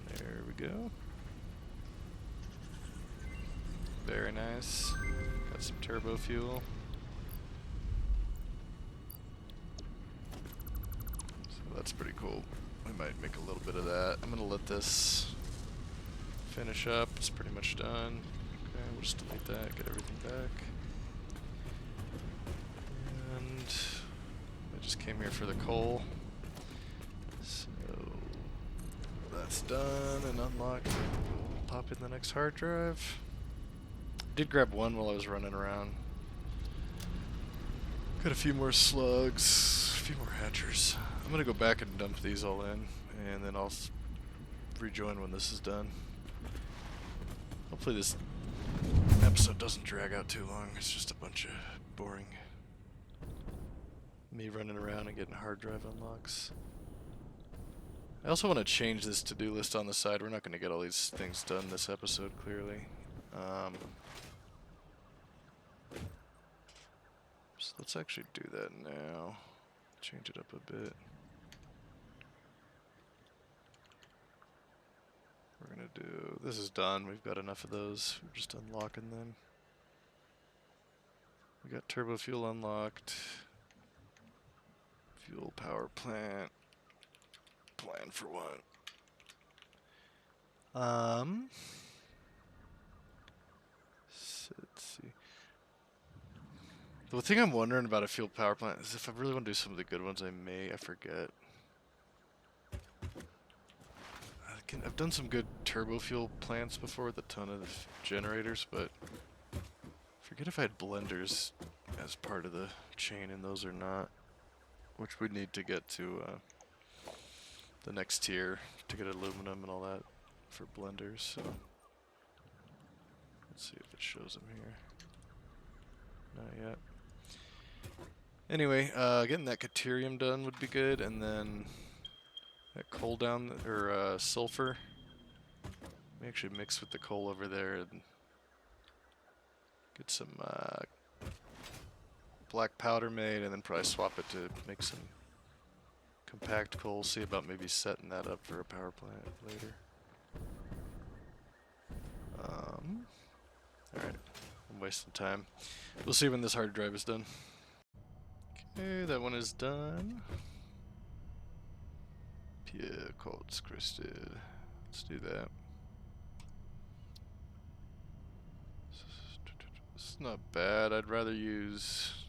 And there we go. Very nice. Got some turbo fuel. So that's pretty cool. We might make a little bit of that. I'm gonna let this finish up. It's pretty much done. Okay, we'll just delete that, get everything back. And I just came here for the coal. So that's done and unlocked. We'll pop in the next hard drive. Did grab one while I was running around. Got a few more slugs, a few more hatchers. I'm gonna go back and dump these all in, and then I'll rejoin when this is done. Hopefully this episode doesn't drag out too long. It's just a bunch of boring me running around and getting hard drive unlocks. I also want to change this to-do list on the side. We're not going to get all these things done this episode, clearly. So let's actually do that now. Change it up a bit. We're gonna do, this is done, we've got enough of those, we're just unlocking them. We got turbo fuel unlocked. Fuel power plant. Plan for what? So let's see. The thing I'm wondering about a fuel power plant is if I really want to do some of the good ones, I forget. I've done some good turbo fuel plants before with a ton of generators, but I forget if I had blenders as part of the chain in those or not, which we need to get to the next tier to get aluminum and all that for blenders. So let's see if it shows them here. Not yet. Anyway, getting that Caterium done would be good, and then that coal down, or sulfur. Let me actually mix with the coal over there and get some black powder made, and then probably swap it to make some compact coal. See about maybe setting that up for a power plant later. Alright, I'm wasting time. We'll see when this hard drive is done. Okay, that one is done. Pure quartz crystal. Let's do that. It's not bad. I'd rather use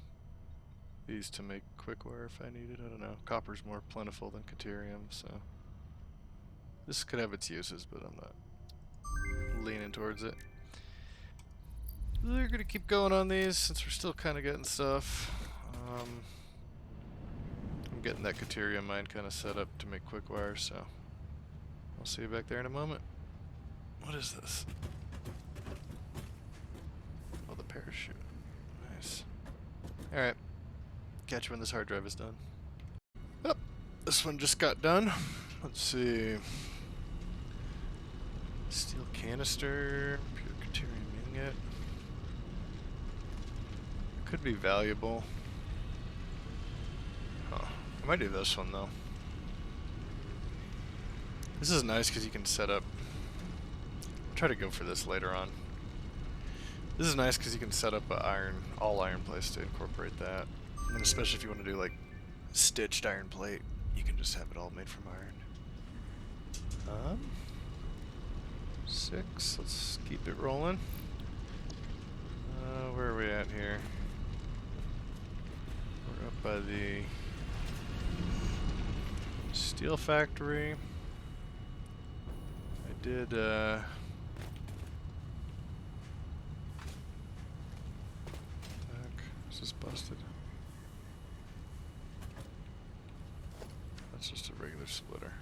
these to make quick wire if I need it. I don't know. Copper's more plentiful than Caterium, so this could have its uses, but I'm not leaning towards it. We're gonna keep going on these since we're still kind of getting stuff. I'm getting that Caterium mine kind of set up to make quick wire, so I'll see you back there in a moment. What is this? Oh, the parachute. Nice. Alright. Catch you when this hard drive is done. Oh, this one just got done. Let's see. Steel canister, pure Caterium ingot. Could be valuable. Huh. I might do this one though. This is nice because you can set up. I'll try to go for this later on. This is nice because you can set up a all iron place to incorporate that. And especially if you want to do like stitched iron plate, you can just have it all made from iron. 6. Let's keep it rolling. Where are we at here? We're up by the steel factory. I did, Fuck, is this busted? That's just a regular splitter.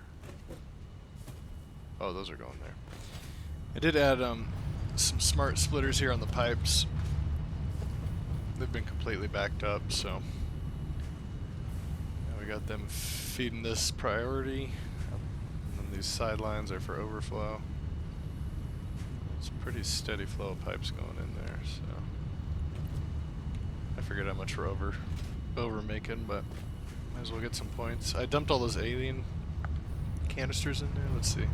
Oh, those are going there. I did add some smart splitters here on the pipes. They've been completely backed up, so now we got them feeding this priority, and then these sidelines are for overflow. It's a pretty steady flow of pipes going in there, so I figured how much we're over making, but might as well get some points. I dumped all those alien canisters in there. Let's see.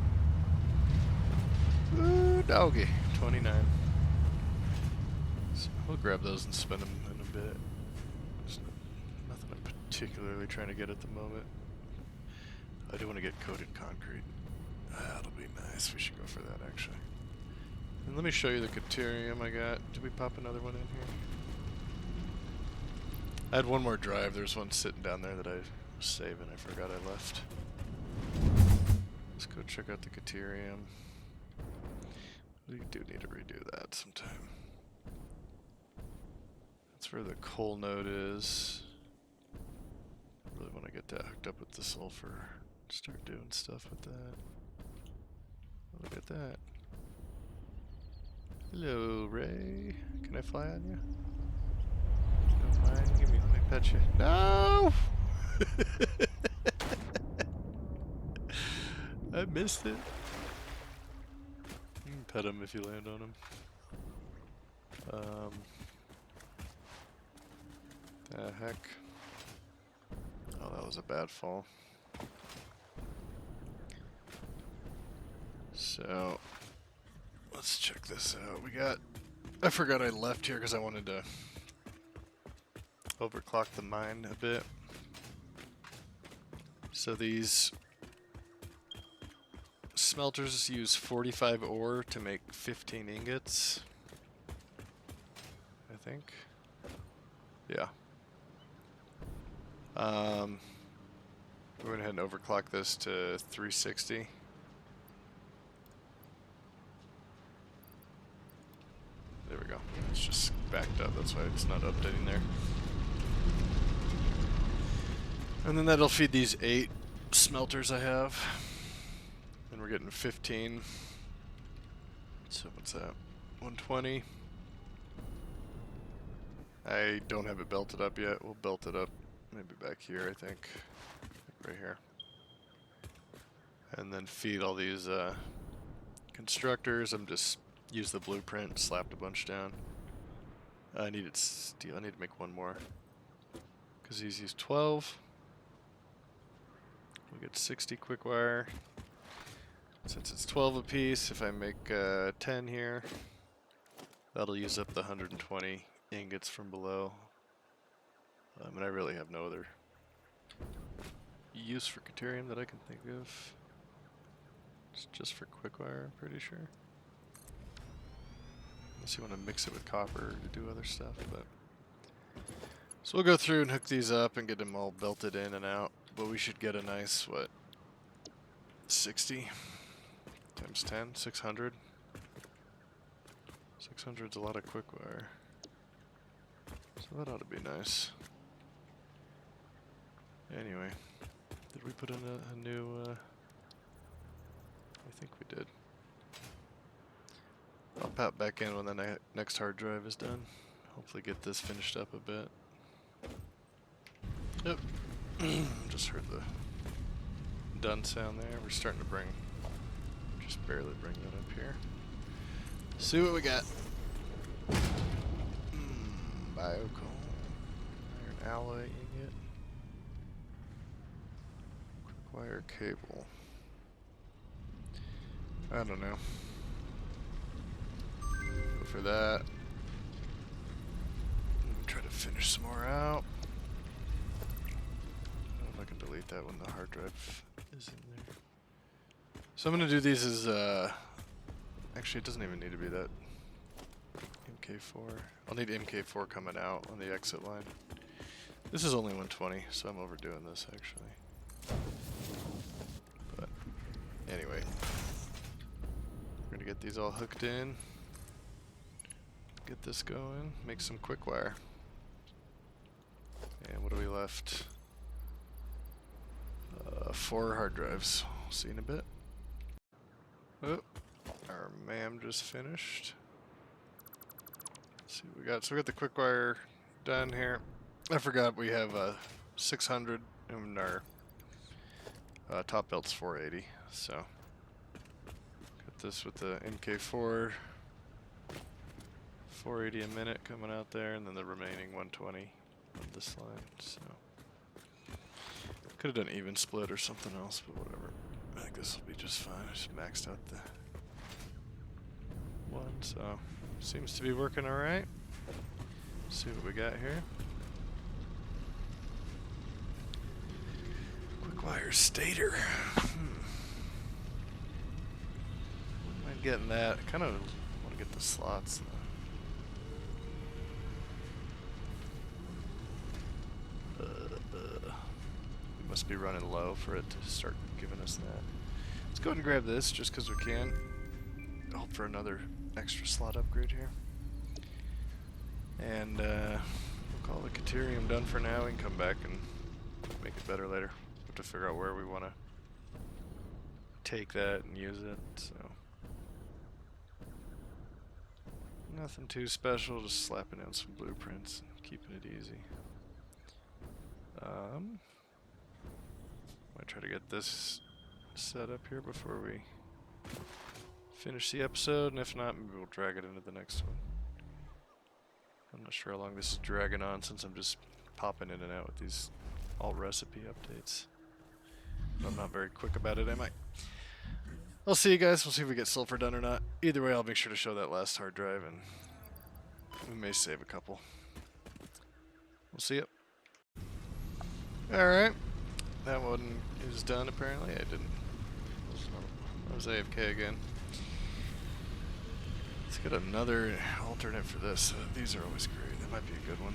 Ooh, doggy. 29. So we'll grab those and spend them in a bit. There's nothing I'm particularly trying to get at the moment. I do want to get coated concrete. That'll be nice. We should go for that, actually. And let me show you the Caterium I got. Did we pop another one in here? I had one more drive. There's one sitting down there that I was saving. I forgot I left. Let's go check out the Caterium. We do need to redo that sometime. That's where the coal node is. I really want to get that hooked up with the sulfur. Start doing stuff with that. Look at that. Hello, Ray. Can I fly on you? Don't mind. Let me pet you. No! I missed it. You can pet him if you land on him. The heck? Oh, that was a bad fall. So, let's check this out. We got... I forgot I left here because I wanted to overclock the mine a bit. So these smelters use 45 ore to make 15 ingots, I think. Yeah. We went ahead and overclocked this to 360. There we go. It's just backed up. That's why it's not updating there. And then that'll feed these 8 smelters I have. And we're getting 15. So what's that? 120. I don't have it belted up yet. We'll belt it up maybe back here, I think. Right here. And then feed all these constructors. I'm just use the blueprint, slapped a bunch down. I needed steel. I need to make one more. Because these use 12. We'll get 60 quick wire. Since it's 12 apiece, if I make 10 here, that'll use up the 120 ingots from below. And I really have no other use for Caterium that I can think of. It's just for quick wire, I'm pretty sure. Unless you want to mix it with copper to do other stuff, but... So we'll go through and hook these up and get them all belted in and out. But we should get a nice, what, 60 times 10, 600. 600's a lot of quick wire. So that ought to be nice. Anyway, did we put in a new, I think we did. I'll pop back in when the next hard drive is done. Hopefully get this finished up a bit. Yep. Just heard the done sound there. We're starting to just barely bring that up here. See what we got. Biocoal. Iron alloy ingot. Quick wire cable. I don't know. Go for that. Try to finish some more out. I don't know if I can delete that when the hard drive is in there. So I'm gonna do these as actually it doesn't even need to be that MK4. I'll need MK4 coming out on the exit line. This is only 120, so I'm overdoing this actually. But anyway, we're gonna get these all hooked in. Get this going, make some quick wire. And what do we left? 4 hard drives. See you in a bit. Oh, our MAM just finished. Let's see what we got. So we got the quick wire done here. I forgot we have 600 and our top belt's 480. So got this with the MK4. 480 a minute coming out there, and then the remaining 120 on this line. So could have done even split or something else, but whatever. I think this will be just fine. I just maxed out the one, so seems to be working all right. See what we got here. Quick wire stator. Wouldn't mind getting that. I kind of want to get the slots though. Must be running low for it to start giving us that. Let's go ahead and grab this just because we can. Hope for another extra slot upgrade here. And we'll call the Caterium done for now. We can come back and make it better later. We'll have to figure out where we want to take that and use it. So nothing too special, just slapping in some blueprints and keeping it easy. Might try to get this set up here before we finish the episode, and if not, maybe we'll drag it into the next one. I'm not sure how long this is dragging on since I'm just popping in and out with these alt recipe updates. I'm not very quick about it, am I? I'll see you guys. We'll see if we get sulfur done or not. Either way, I'll make sure to show that last hard drive, and we may save a couple. We'll see you. Alright. That one is done apparently. I didn't. I was AFK again. Let's get another alternate for this. These are always great. That might be a good one.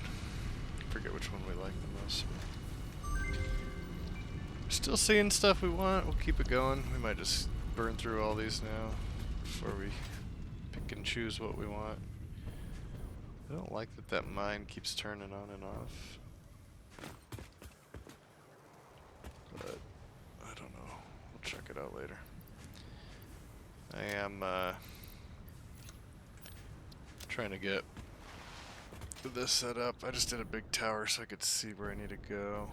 I forget which one we like the most. Still seeing stuff we want. We'll keep it going. We might just burn through all these now before we pick and choose what we want. I don't like that that mine keeps turning on and off. But I don't know. We'll check it out later. I am trying to get this set up. I just did a big tower so I could see where I need to go.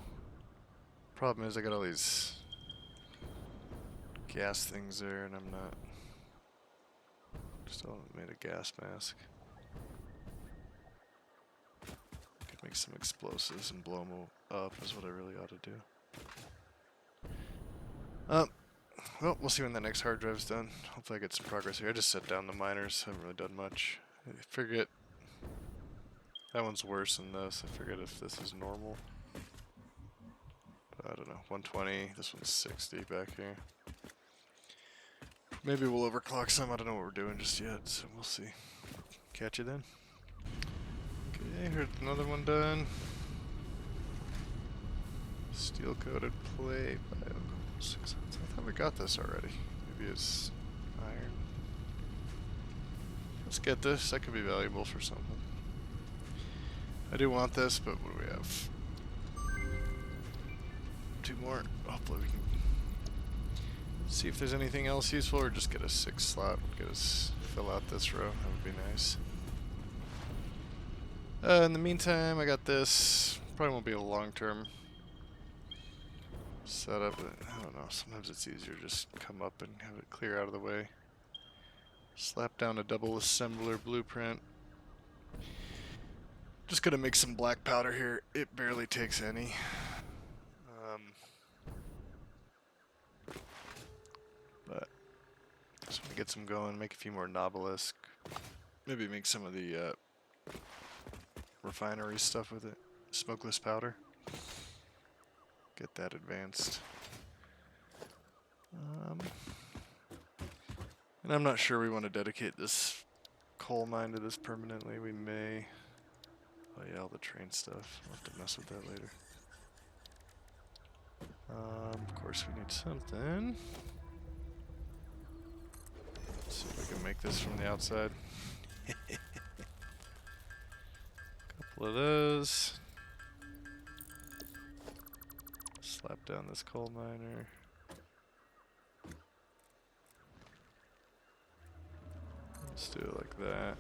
Problem is I got all these gas things there and I'm not. Still haven't made a gas mask. Could make some explosives and blow them up is what I really ought to do. Well, we'll see when the next hard drive's done. Hopefully I get some progress here. I just set down the miners. Haven't really done much. I forget. That one's worse than this. I forget if this is normal. But I don't know. 120. This one's 60 back here. Maybe we'll overclock some. I don't know what we're doing just yet, so we'll see. Catch you then. Okay, here's another one done. Steel coated plate. I thought we got this already. Maybe it's iron. Let's get this. That could be valuable for something. I do want this, but what do we have? 2 more. Hopefully we can see if there's anything else useful, or just get a 6 slot. Get us fill out this row. That would be nice. In the meantime, I got this. Probably won't be a long-term setup. I don't know. Sometimes it's easier to just come up and have it clear out of the way. Slap down a double assembler blueprint. Just gonna make some black powder here. It barely takes any. But just want to get some going. Make a few more Nobelisc. Maybe make some of the refinery stuff with it. Smokeless powder. Get that advanced. And I'm not sure we want to dedicate this coal mine to this permanently. We may. Oh yeah, all the train stuff. We'll have to mess with that later. Of course we need something. Let's see if we can make this from the outside. Couple of those. Slap down this coal miner. Let's do it like that.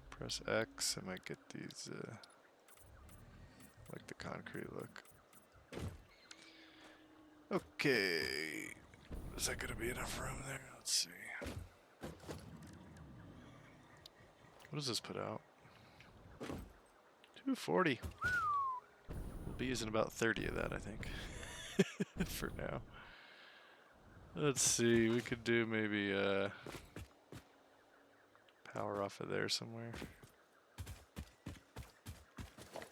Press X. I might get these, like the concrete look. Okay. Is that gonna be enough room there? Let's see. What does this put out? 240. We'll be using about 30 of that, I think. For now. Let's see, we could do maybe power off of there somewhere.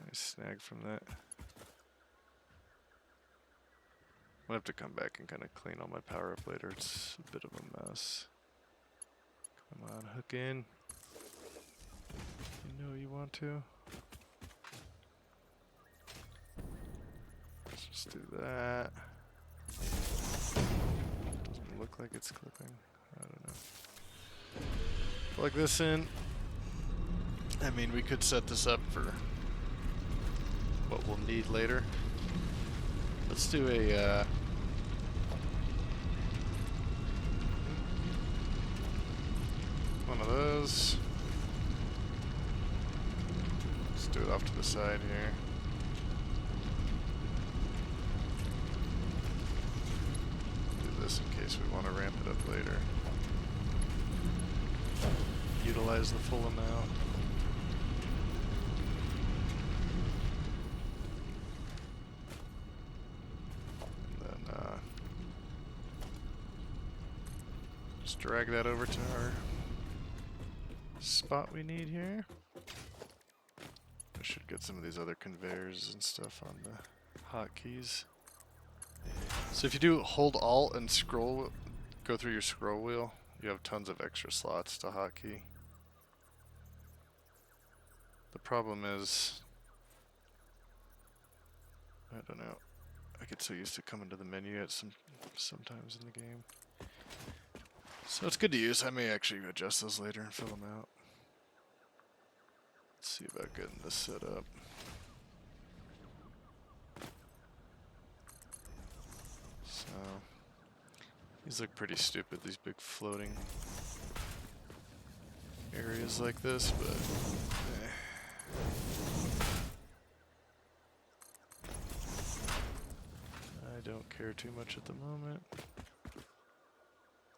Nice snag from that. I'll have to come back and kind of clean all my power up later. It's a bit of a mess. Come on, hook in. You know you want to. Let's just do that. Doesn't look like it's clipping. I don't know. Plug this in. I mean, we could set this up for what we'll need later. Let's do a one of those. Let's do it off to the side here. Do this in case we want to ramp it up later. Utilize the full amount. Drag that over to our spot we need here. I should get some of these other conveyors and stuff on the hotkeys. So if you do hold Alt and scroll, go through your scroll wheel, you have tons of extra slots to hotkey. The problem is, I don't know, I get so used to coming to the menu at sometimes in the game. So it's good to use. I may actually adjust those later and fill them out. Let's see about getting this set up. So these look pretty stupid, these big floating areas like this, but I don't care too much at the moment.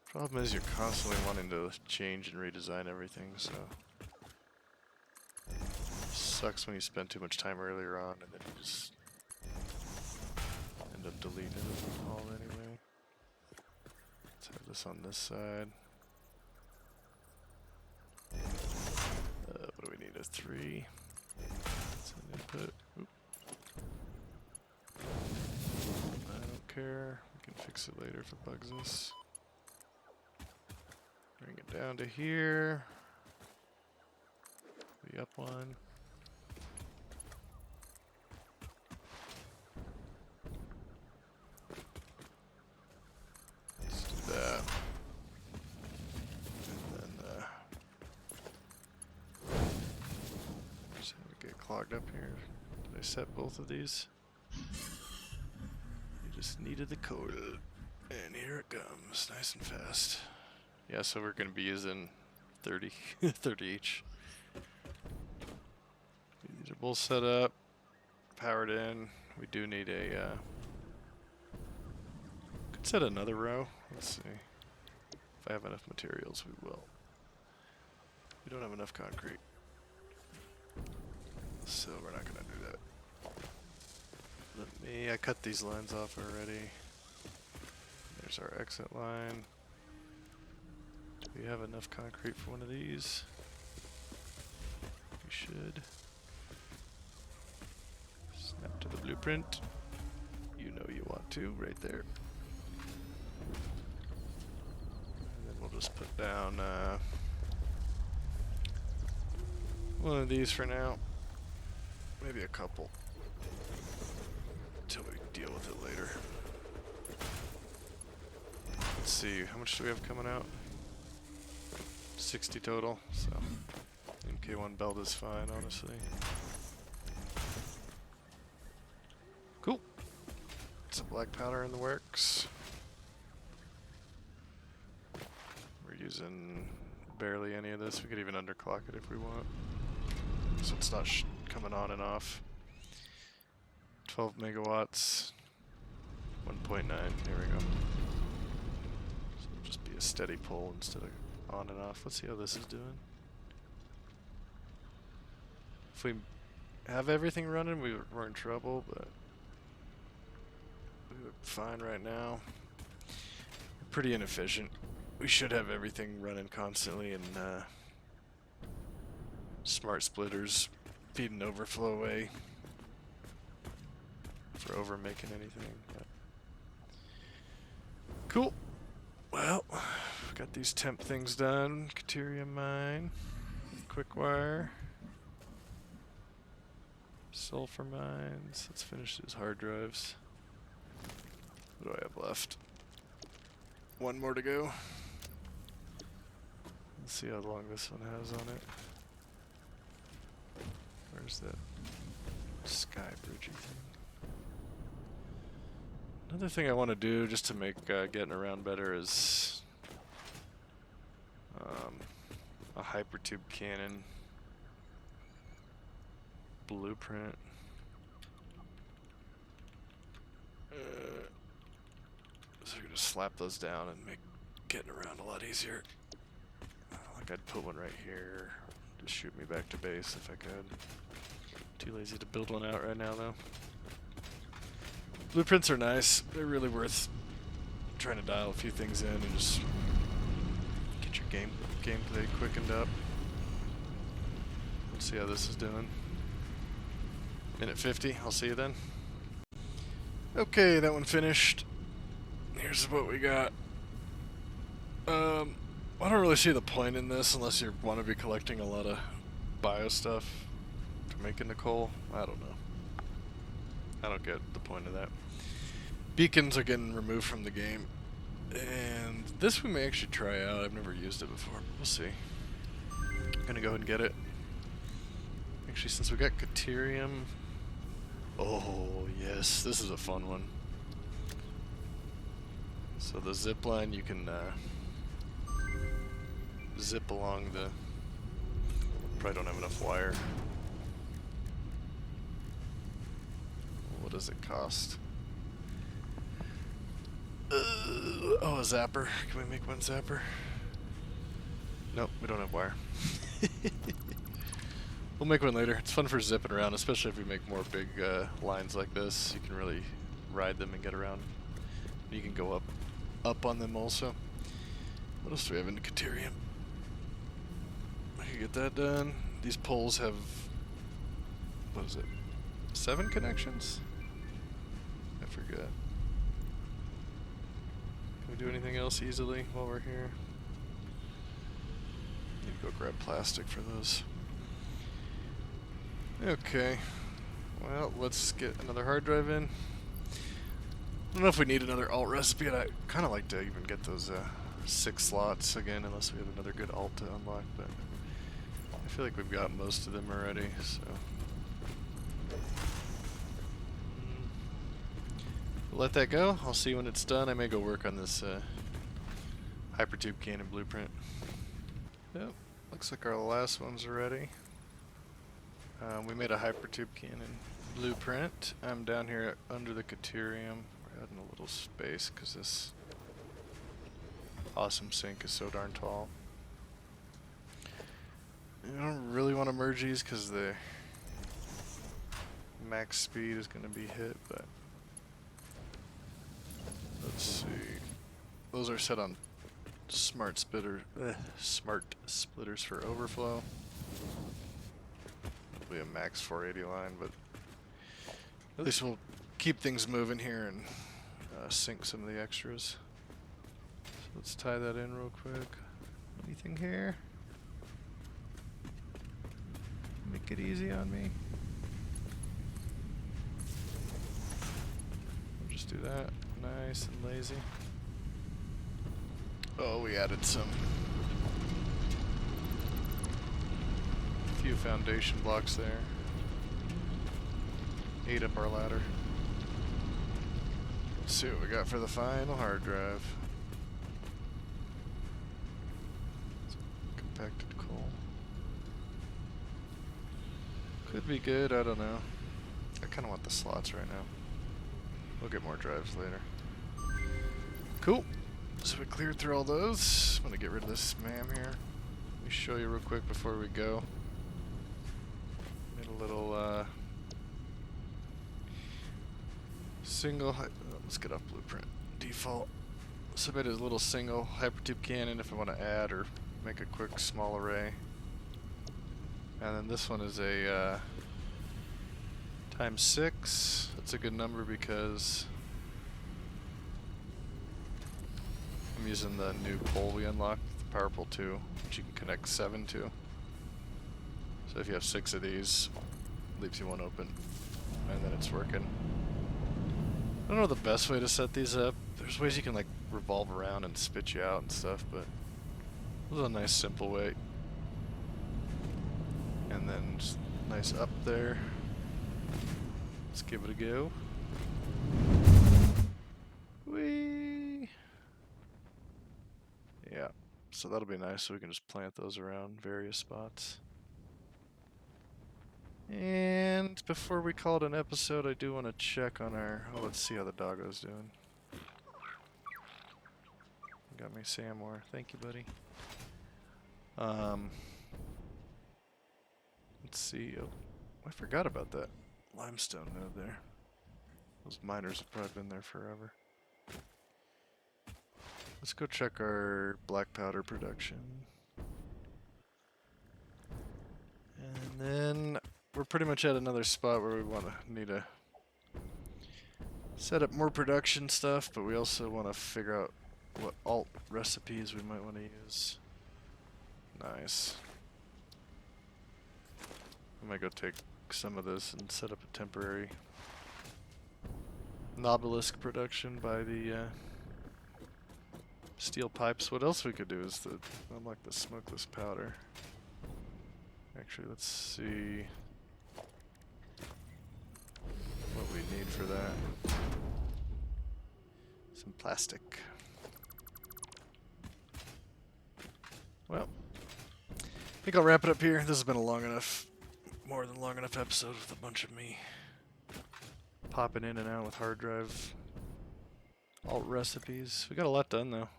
Problem is you're constantly wanting to change and redesign everything, so sucks when you spend too much time earlier on and then you just end up deleting it all anyway. Let's have this on this side. What do we need? A 3. That's an input. Oop. I don't care. We can fix it later if it bugs us. Bring it down to here. The up one. Let's do that. And then just have it get clogged up here. Did I set both of these? You just needed the code. And here it comes, nice and fast. Yeah, so we're going to be using 30, 30 each. These are both set up, powered in. We do need a, could set another row. Let's see. If I have enough materials, we will. We don't have enough concrete. So we're not going to do that. I cut these lines off already. There's our exit line. Do we have enough concrete for one of these? We should. Snap to the blueprint. You know you want to, right there. we'll just put down one of these for now. Maybe a couple. Until we deal with it later. Let's see, how much do we have coming out? 60 total, so MK1 belt is fine, honestly. Cool. Some black powder in the works. We're using barely any of this. We could even underclock it if we want. So it's not coming on and off. 12 megawatts. 1.9. There we go. So it'll just be a steady pull instead of on and off. Let's see how this is doing. If we have everything running, we're in trouble, but we look fine right now. We're pretty inefficient. We should have everything running constantly and smart splitters feeding overflow away for over making anything. But cool. Well, got these temp things done. Caterium mine, quick wire, sulfur mines. Let's finish these hard drives. What do I have left? One more to go. Let's see how long this one has on it. Where's that sky bridgey thing? Another thing I want to do just to make getting around better is a hypertube cannon blueprint. So you're gonna slap those down and make getting around a lot easier. Like I'd put one right here. Just shoot me back to base if I could. Too lazy to build one out right now though. Blueprints are nice. They're really worth trying to dial a few things in and just get your gameplay quickened up. Let's see how this is doing. Minute 50. I'll see you then. Okay, that one finished. Here's what we got. I don't really see the point in this unless you want to be collecting a lot of bio stuff to make into coal. I don't know. I don't get the point of that. Beacons are getting removed from the game. And this we may actually try out. I've never used it before. We'll see. I'm gonna go ahead and get it. Actually, since we got Caterium... Oh, yes. This is a fun one. So the zip line, you can zip along the... Probably don't have enough wire. What does it cost? Oh, a zapper. Can we make one zapper? Nope, we don't have wire. We'll make one later. It's fun for zipping around, especially if we make more big lines like this. You can really ride them and get around. You can go up on them also. What else do we have in Caterium? I can get that done. These poles have, what is it, 7 connections? I forget. Can we do anything else easily while we're here? Need to go grab plastic for those. Okay. Well, let's get another hard drive in. I don't know if we need another alt recipe, and I kind of like to even get those 6 slots again, unless we have another good alt to unlock, but I feel like we've got most of them already, so... Let that go. I'll see when it's done. I may go work on this hypertube cannon blueprint. Yep, looks like our last ones are ready. We made a hypertube cannon blueprint. I'm down here under the Caterium. We're adding a little space because this awesome sink is so darn tall. I don't really want to merge these because the max speed is going to be hit, but let's see. Those are set on smart splitters for overflow. It'll be a max 480 line, but at least we'll keep things moving here and sink some of the extras. Let's tie that in real quick. Anything here? Make it easy on me. We'll just do that. Nice and lazy. Oh, we added some. Few foundation blocks there. 8 up our ladder. Let's see what we got for the final hard drive. Compacted coal. Could be good, I don't know. I kind of want the slots right now. We'll get more drives later. Cool. So we cleared through all those. I'm gonna get rid of this spam here. Let me show you real quick before we go. Made a little single. Let's get off blueprint. Default. Submitted a little single hypertube cannon if I want to add or make a quick small array. And then this one is a times 6. That's a good number because I'm using the new pole we unlocked, the Power Pole 2, which you can connect 7 to. So if you have 6 of these, leaves you one open, and then it's working. I don't know the best way to set these up. There's ways you can like revolve around and spit you out and stuff, but this is a nice simple way. And then just nice up there. Let's give it a go. Whee! Yeah, so that'll be nice, so we can just plant those around various spots. And before we call it an episode, I do want to check on our... Oh, let's see how the doggo's doing. Got me Samwar. Thank you, buddy. Let's see. Oh, I forgot about that limestone node there. Those miners have probably been there forever. Let's go check our black powder production. And then we're pretty much at another spot where we need to set up more production stuff, but we also want to figure out what alt recipes we might want to use. Nice. I might go take some of this and set up a temporary Nobelisk production by the steel pipes. What else we could do is unlock the smokeless powder. Actually, let's see what we need for that. Some plastic. Well, I think I'll wrap it up here. This has been a long enough, more than long enough episode with a bunch of me popping in and out with hard drive alt recipes. We got a lot done though.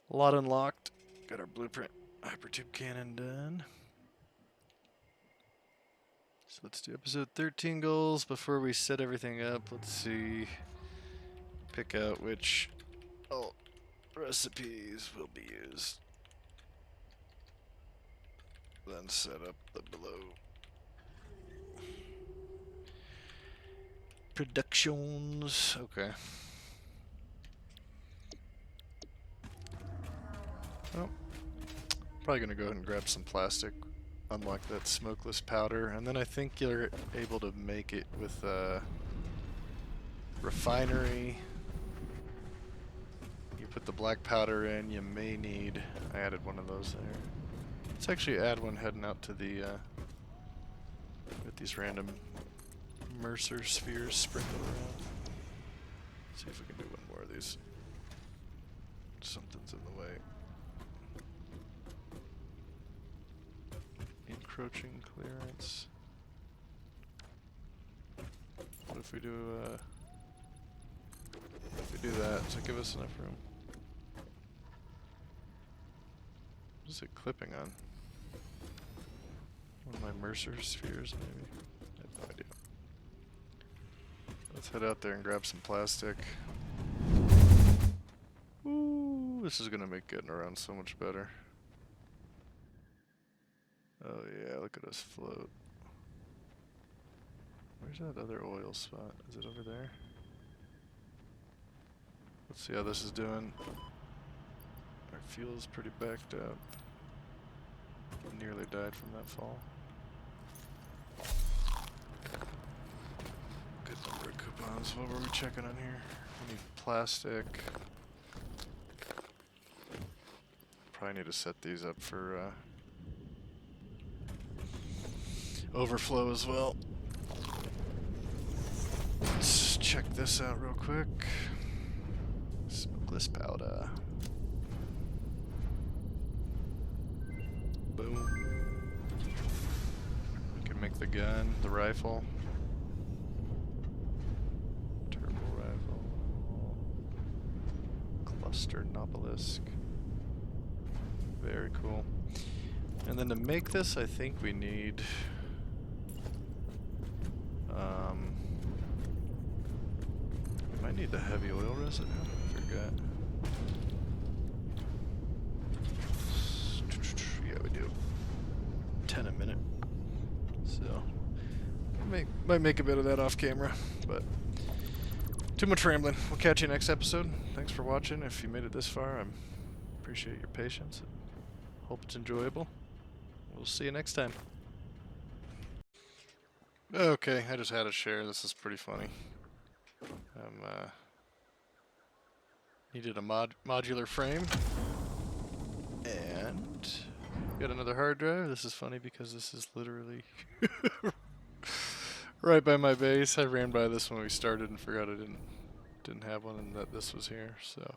A lot unlocked. Got our blueprint hypertube cannon done. So let's do episode 13 goals. Before we set everything up, let's see. Pick out which alt recipes will be used. Then set up the below productions. Okay. Well, probably gonna go ahead and grab some plastic, unlock that smokeless powder, and then I think you're able to make it with refinery. You put the black powder in. You may need. I added one of those there. Let's actually add one heading out to the with these random Mercer spheres sprinkled around. Let's see if we can do one more of these. Something's in the way. Encroaching clearance. What if we do that? Does it give us enough room? What is it clipping on? One of my Mercer spheres, maybe? I have no idea. Let's head out there and grab some plastic. Ooh, this is gonna make getting around so much better. Oh yeah, look at us float. Where's that other oil spot? Is it over there? Let's see how this is doing. Fuel's pretty backed up. Nearly died from that fall. Good number of coupons. What were we checking on here? We need plastic. Probably need to set these up for overflow as well. Let's check this out real quick. Smokeless powder. Boom. We can make the gun, the rifle. Turbo rifle. Cluster obelisk. Very cool. And then to make this, I think we need we might need the heavy oil residue. I forgot. Yeah, we do. 10 a minute. So might make a bit of that off camera, but too much rambling. We'll catch you next episode. Thanks for watching. If you made it this far, I appreciate your patience. Hope it's enjoyable. We'll see you next time. Okay, I just had to share. This is pretty funny. Needed a modular frame, and got another hard drive. This is funny because this is literally right by my base. I ran by this when we started and forgot I didn't have one, and that this was here. So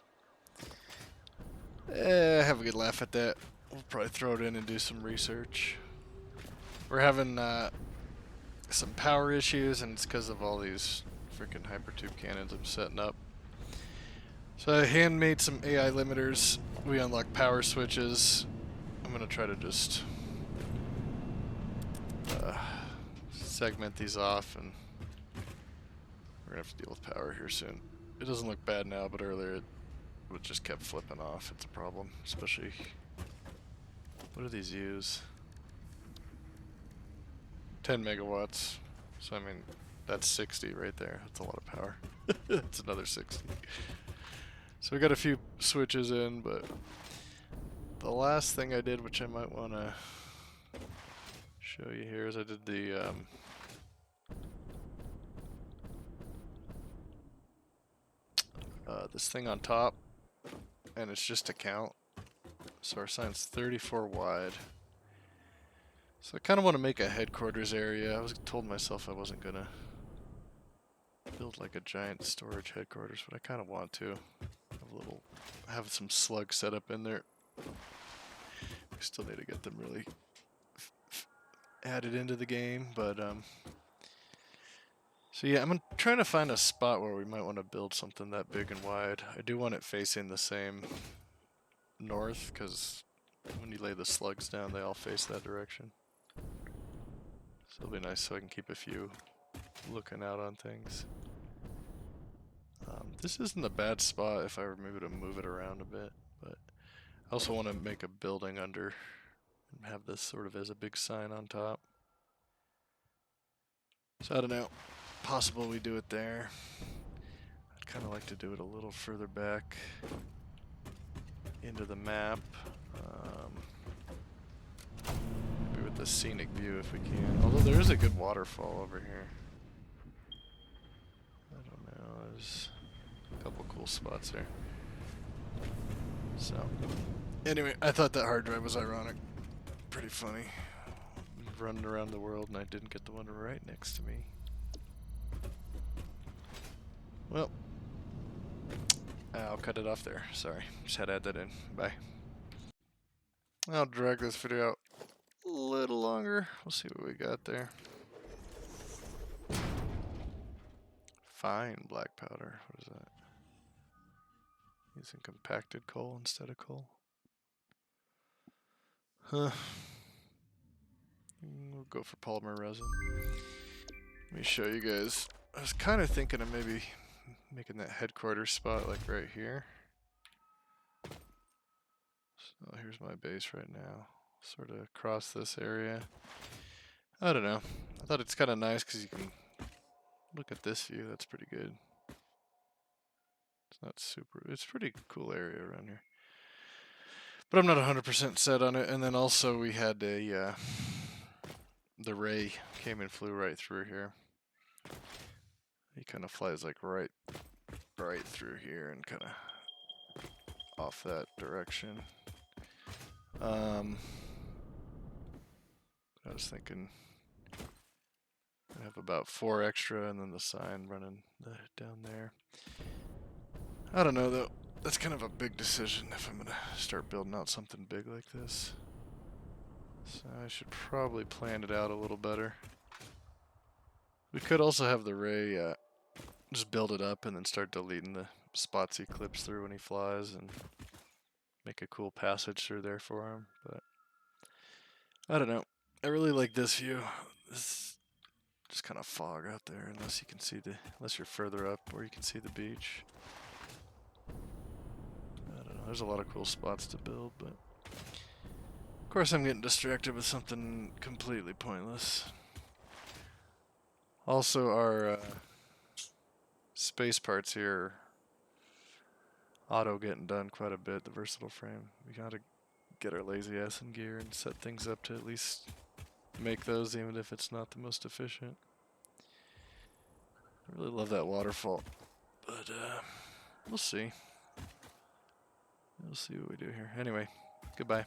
have a good laugh at that. We'll probably throw it in and do some research. We're having some power issues, and it's because of all these freaking hypertube cannons I'm setting up. So I hand made some AI limiters. We unlock power switches. I'm gonna try to just segment these off, and we're gonna have to deal with power here soon. It doesn't look bad now, but earlier it just kept flipping off. It's a problem, especially. What do these use? 10 megawatts. So I mean, that's 60 right there. That's a lot of power. It's another 60. So we got a few switches in, but the last thing I did, which I might want to show you here, is I did the this thing on top, and it's just a count. So our sign's 34 wide. So I kind of want to make a headquarters area. I was told myself I wasn't gonna build like a giant storage headquarters, but I kind of want to have some slug set up in there. We still need to get them really added into the game, but so yeah, I'm trying to find a spot where we might want to build something that big and wide. I do want it facing the same north, because when you lay the slugs down, they all face that direction. So it'll be nice so I can keep a few looking out on things. This isn't a bad spot if I were maybe to move it around a bit, but I also want to make a building under and have this sort of as a big sign on top. So I don't know, possible we do it there. I'd kind of like to do it a little further back into the map. Maybe with the scenic view if we can. Although there is a good waterfall over here. I don't know, there's a couple cool spots there. So, anyway, I thought that hard drive was ironic. Pretty funny. Running around the world and I didn't get the one right next to me. Well, I'll cut it off there. Sorry, just had to add that in. Bye. I'll drag this video out a little longer. We'll see what we got there. Fine black powder. What is that? Using compacted coal instead of coal. Huh. We'll go for polymer resin. Let me show you guys. I was kind of thinking of maybe making that headquarters spot like right here. So here's my base right now. Sort of across this area. I don't know. I thought it's kind of nice because you can look at this view. That's pretty good. It's not super. It's a pretty cool area around here. But I'm not 100% set on it. And then also we had a the ray came and flew right through here. He kind of flies like right through here and kind of off that direction. I was thinking I have about 4 extra and then the sign running down there. I don't know though. That's kind of a big decision if I'm gonna start building out something big like this. So I should probably plan it out a little better. We could also have the ray just build it up and then start deleting the spots he clips through when he flies and make a cool passage through there for him. But I don't know. I really like this view. This just kind of fog out there unless you can see unless you're further up where you can see the beach. I don't know. There's a lot of cool spots to build, but of course I'm getting distracted with something completely pointless. Also, our space parts here auto getting done quite a bit, the versatile frame. We gotta get our lazy ass in gear and set things up to at least make those, even if it's not the most efficient. I really love that waterfall, but we'll see. We'll see what we do here. Anyway, goodbye.